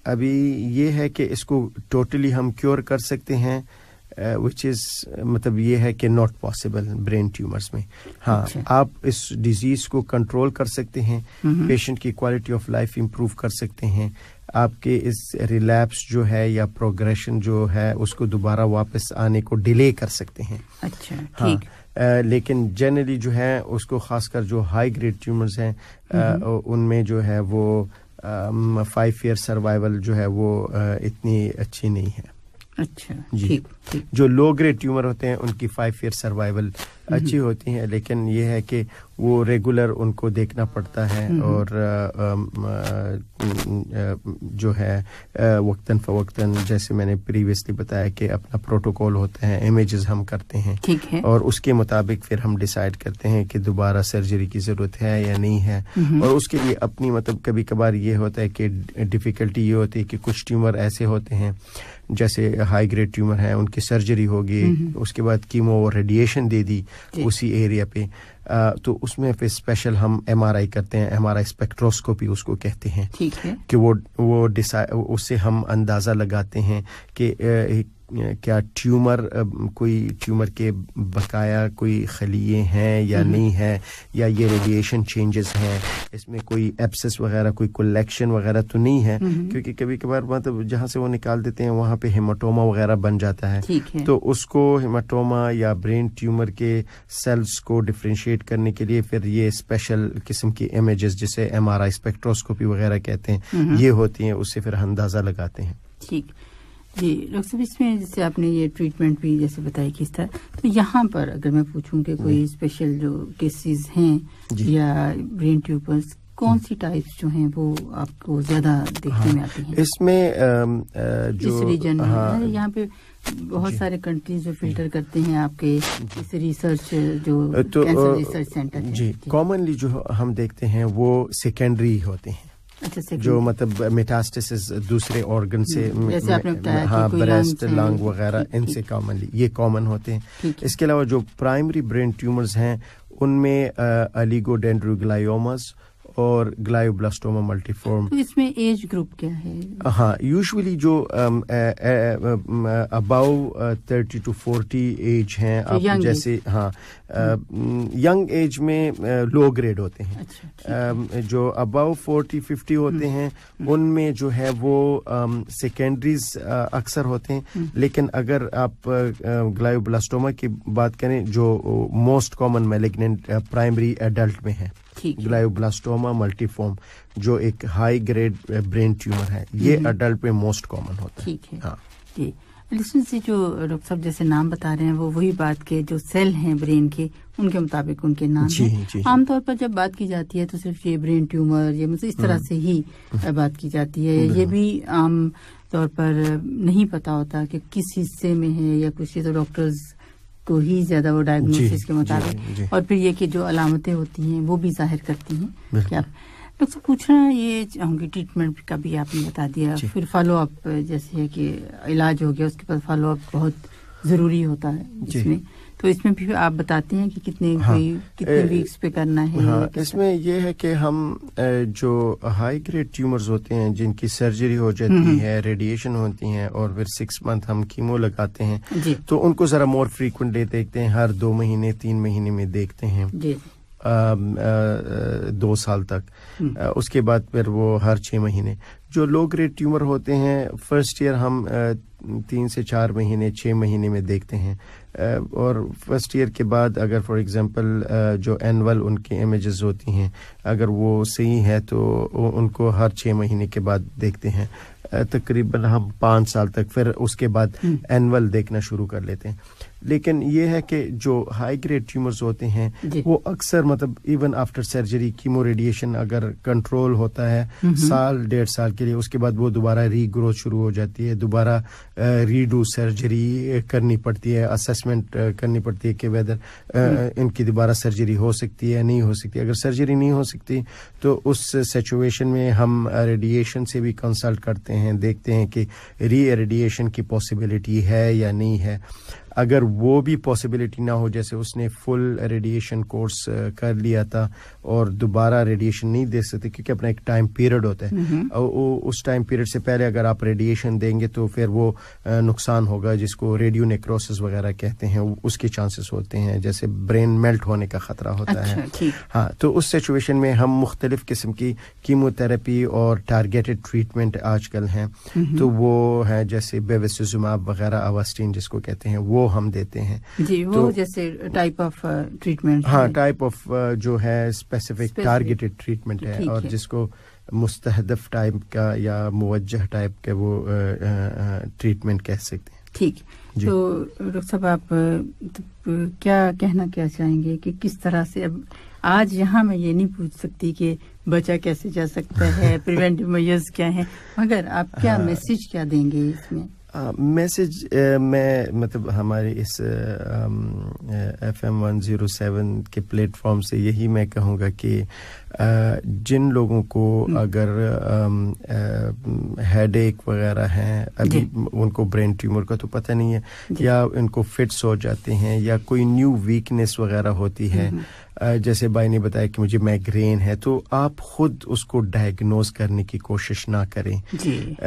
ابھی یہ ہے کہ اس کو ٹوٹلی ہم کیور کر سکتے ہیں وچ از مطلب یہ ہے کہ ناٹ پاسبل برین ٹیومرز میں. ہاں آپ اس ڈیزیز کو کنٹرول کر سکتے ہیں، پیشنٹ کی کوالٹی آف لائف امپروو کر سکتے ہیں، آپ کے اس ریلیپس جو ہے یا پروگریشن جو ہے اس کو دوبارہ واپس آنے کو ڈیلے کر سکتے ہیں. اچھا ٹھیک. لیکن جنرلی جو ہے اس کو خاص کر جو ہائی گریڈ ٹیومرز ہیں ان میں جو ہے وہ 5 year سروائیول جو ہے وہ اتنی اچھی نہیں ہے. اچھا جی. جو لو گریڈ ٹیومر ہوتے ہیں ان کی 5 year سروائیول اچھی ہوتی ہیں، لیکن یہ ہے کہ وہ ریگولر ان کو دیکھنا پڑتا ہے اور جو ہے وقتاً فوقتاً جیسے میں نے پریویسلی بتایا کہ اپنا پروٹوکول ہوتا ہے، امیجز ہم کرتے ہیں اور اس کے مطابق پھر ہم ڈیسائیڈ کرتے ہیں کہ دوبارہ سرجری کی ضرورت ہے یا نہیں ہے. اور اس کے لیے اپنی مطلب کبھی کبھار یہ ہوتا ہے کہ ڈیفیکلٹی یہ ہوتی ہے کہ کچھ ٹیومر ایسے ہوتے ہیں جیسے ہائی گریڈ ٹیومر ہے، ان کی سرجری ہوگی، اس کے بعد کیمو اور ریڈیشن دے دی اسی ایریا پہ، تو اس میں پھر اسپیشل ہم MRI کرتے ہیں، MRI اسپیکٹروسکوپی اس کو کہتے ہیں کہ وہ اس سے ہم اندازہ لگاتے ہیں کہ کیا ٹیومر کوئی ٹیومر کے بقایا کوئی خلیے ہیں یا نہیں ہے، یا یہ ریڈیشن چینجز ہیں، اس میں کوئی ایبسس وغیرہ کوئی کولیکشن وغیرہ تو نہیں ہے. کیونکہ کبھی کبھار مطلب جہاں سے وہ نکال دیتے ہیں وہاں پہ ہیماٹوما وغیرہ بن جاتا ہے، تو اس کو ہیماٹوما یا برین ٹیومر کے سیلز کو ڈفرینشیٹ کرنے کے لیے پھر یہ اسپیشل قسم کی امیجز جسے MRI اسپیکٹروسکوپی وغیرہ کہتے ہیں یہ ہوتی ہیں، اس سے پھر اندازہ لگاتے ہیں. ٹھیک جی ڈاکٹر صاحب، اس میں جیسے آپ نے یہ ٹریٹمنٹ بھی جیسے بتائی کس طرح، تو یہاں پر اگر میں پوچھوں کہ کوئی اسپیشل جو کیسز ہیں یا برین ٹیومرز کون سی ٹائپس جو ہیں وہ آپ کو زیادہ دیکھنے میں آتی ہیں اس میں جو اس ریجن میں؟ یہاں پہ بہت سارے کنٹریز جو فلٹر کرتے ہیں آپ کے اس ریسرچ جو کینسر ریسرچ سینٹر جی کامنلی جو ہم دیکھتے ہیں وہ سیکنڈری ہوتے ہیں، جو مطلب میٹاسٹاسس دوسرے آرگن سے، ہاں بریسٹ لنگ وغیرہ ان سے کامنلی یہ کامن ہوتے ہیں. اس کے علاوہ جو پرائمری برین ٹیومرز ہیں ان میں الیگوڈینڈروگلائیوماز اور گلائیوبلاسٹوما ملٹی فارم. تو اس میں ایج گروپ کیا ہے؟ ہاں یوزولی جو اباؤ 30 to 40 ایج ہیں، آپ جیسے ہاں ینگ ایج میں لو گریڈ ہوتے ہیں، جو اباؤ 40-50 ہوتے ہیں ان میں جو ہے وہ سیکنڈریز اکثر ہوتے ہیں. لیکن اگر آپ گلائیوبلاسٹوما کی بات کریں جو موسٹ کامن میلیگننٹ پرائمری ایڈلٹ میں ہے، گلائیوبلاسٹوما ملٹی فارم جو ایک ہائی گریڈ برین ٹیومر ہے، یہ ایڈلٹ میں موسٹ کامن ہوتا ہے. ٹھیک ہے. ہاں جی سے جو ڈاکٹر صاحب جیسے نام بتا رہے ہیں وہ وہی بات کے جو سیل ہیں برین کے ان کے مطابق ان کے نام ہیں. عام طور پر جب بات کی جاتی ہے تو صرف یہ برین ٹیومر یا مطلب اس طرح سے ہی بات کی جاتی ہے. یہ بھی عام طور پر نہیں پتا ہوتا کہ کس حصے میں ہے یا کچھ، تو ڈاکٹرز کو ہی زیادہ وہ ڈائگنوسس کے مطابق، اور پھر یہ کہ جو علامتیں ہوتی ہیں وہ بھی ظاہر کرتی ہیں. کیا ڈاکٹر پوچھنا یہ چاہوں گی، ٹریٹمنٹ کا بھی آپ نے بتا دیا، پھر فالو اپ جیسے ہے کہ علاج ہو گیا اس کے بعد فالو اپ بہت ضروری ہوتا ہے اس میں، تو اس میں بھی آپ بتاتے ہیں کہ کتنے ویکس پہ کرنا ہے؟ اس میں یہ ہے کہ ہم جو ہائی گریڈ ٹیومرز ہوتے ہیں جن کی سرجری ہو جاتی ہے، ریڈیشن ہوتی ہیں اور پھر 6 month ہم کیمو لگاتے ہیں، تو ان کو ذرا مور فریکوینٹلی دیکھتے ہیں، ہر 2 مہینے 3 مہینے میں دیکھتے ہیں. 2 سال تک، اس کے بعد پھر وہ ہر 6 مہینے. جو لو گریڈ ٹیومر ہوتے ہیں فرسٹ ایئر ہم 3 سے 4 مہینے 6 مہینے میں دیکھتے ہیں، اور فرسٹ ایئر کے بعد اگر فار ایگزامپل جو اینول ان کی امیجز ہوتی ہیں اگر وہ صحیح ہے تو ان کو ہر 6 مہینے کے بعد دیکھتے ہیں. تقریباً ہم 5 سال تک پھر اس کے بعد اینول دیکھنا شروع کر لیتے ہیں. لیکن یہ ہے کہ جو ہائی گریڈ ٹیومرز ہوتے ہیں وہ اکثر مطلب even after surgery chemo radiation اگر کنٹرول ہوتا ہے 1.5 سال کے لیے، اس کے بعد وہ دوبارہ ری گروتھ شروع ہو جاتی ہے، دوبارہ ریڈو سرجری کرنی پڑتی ہے، اسسمنٹ کرنی پڑتی ہے کہ ویدر ان کی دوبارہ سرجری ہو سکتی ہے نہیں ہو سکتی. اگر سرجری نہیں ہو سکتی تو اس سچویشن میں ہم ریڈیشن سے بھی کنسلٹ کرتے ہیں، دیکھتے ہیں کہ ری ریڈیشن کی پاسبلٹی ہے یا نہیں ہے. اگر وہ بھی پاسبلٹی نہ ہو، جیسے اس نے فل ریڈیشن کورس کر لیا تھا اور دوبارہ ریڈیشن نہیں دے سکتے کیونکہ اپنا ایک ٹائم پیریڈ ہوتا ہے، اس ٹائم پیریڈ سے پہلے اگر آپ ریڈیشن دیں گے تو پھر وہ نقصان ہوگا جس کو ریڈیو نیکروسس وغیرہ کہتے ہیں، اس کے چانسز ہوتے ہیں، جیسے برین میلٹ ہونے کا خطرہ ہوتا ہے. ہاں، تو اس سچویشن میں ہم مختلف قسم کی کیمو تھراپی اور ٹارگیٹڈ ٹریٹمنٹ آج کل ہیں، تو وہ ہے جیسے بیویسیزوماب وغیرہ، اواسٹین جس کو کہتے ہیں، وہ ہم دیتے ہیں. جی، وہ جیسے ٹائپ آف ٹریٹمنٹ، ہاں ٹائپ آف جو ہے اسپیسیفک ٹارگیٹڈ ٹریٹمنٹ ہے، اور جس کو مستہدف ٹائپ کا یا موجہ ٹائپ کا وہ ٹریٹمنٹ کہہ سکتے ہیں. ٹھیک. تو ڈاکٹر صاحب آپ کیا کہنا کیا چاہیں گے کہ کس طرح سے اب آج یہاں میں یہ نہیں پوچھ سکتی کہ بچا کیسے جا سکتا ہے، پریونٹیو میجرز کیا ہیں، مگر آپ کیا میسج کیا دیں گے اس میں؟ میسج میں مطلب ہمارے اس FM 107 کے پلیٹ فارم سے یہی میں کہوں گا کہ جن لوگوں کو اگر ہیڈ ایک وغیرہ ہیں، ابھی ان کو برین ٹیومر کا تو پتہ نہیں ہے، یا ان کو فٹس ہو جاتے ہیں یا کوئی نیو ویکنیس وغیرہ ہوتی ہے، جیسے بھائی نے بتایا کہ مجھے مائگرین ہے، تو آپ خود اس کو ڈائگنوز کرنے کی کوشش نہ کریں،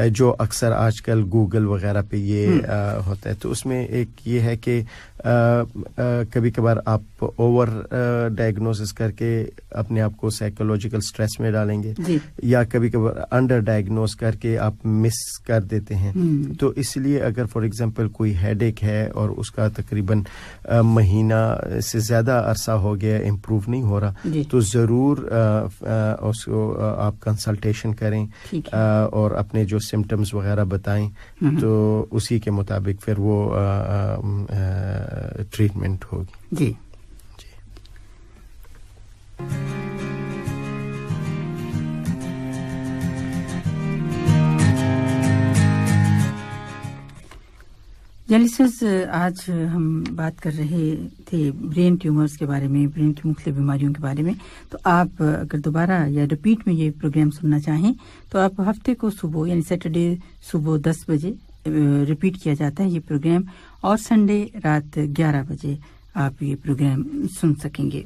جو اکثر آج کل گوگل وغیرہ پہ یہ ہوتا ہے. تو اس میں ایک یہ ہے کہ کبھی کبھار آپ اوور ڈائگنوسس کر کے اپنے آپ کو سائیکولوجیکل سٹریس میں ڈالیں گے، یا کبھی کبھار انڈر ڈائگنوز کر کے آپ مس کر دیتے ہیں. تو اس لیے اگر فار ایگزامپل کوئی ہیڈ ایک ہے اور اس کا تقریباً مہینہ سے زیادہ عرصہ ہو گیا، امپروو نہیں ہو رہا، تو ضرور اس کو آپ کنسلٹیشن کریں اور اپنے جو سمٹمز وغیرہ بتائیں، تو اسی کے مطابق پھر وہ ٹریٹمنٹ ہوگی. جی جرنلسٹس، آج ہم بات کر رہے تھے برین ٹیومرز کے بارے میں، برین کی مختلف بیماریوں کے بارے میں. تو آپ اگر دوبارہ یا ریپیٹ میں یہ پروگرام سننا چاہیں تو آپ ہفتے کو صبح یعنی سیٹرڈے صبح 10 بجے ریپیٹ کیا جاتا ہے یہ پروگرام، اور سنڈے رات 11 بجے آپ یہ پروگرام سن سکیں گے.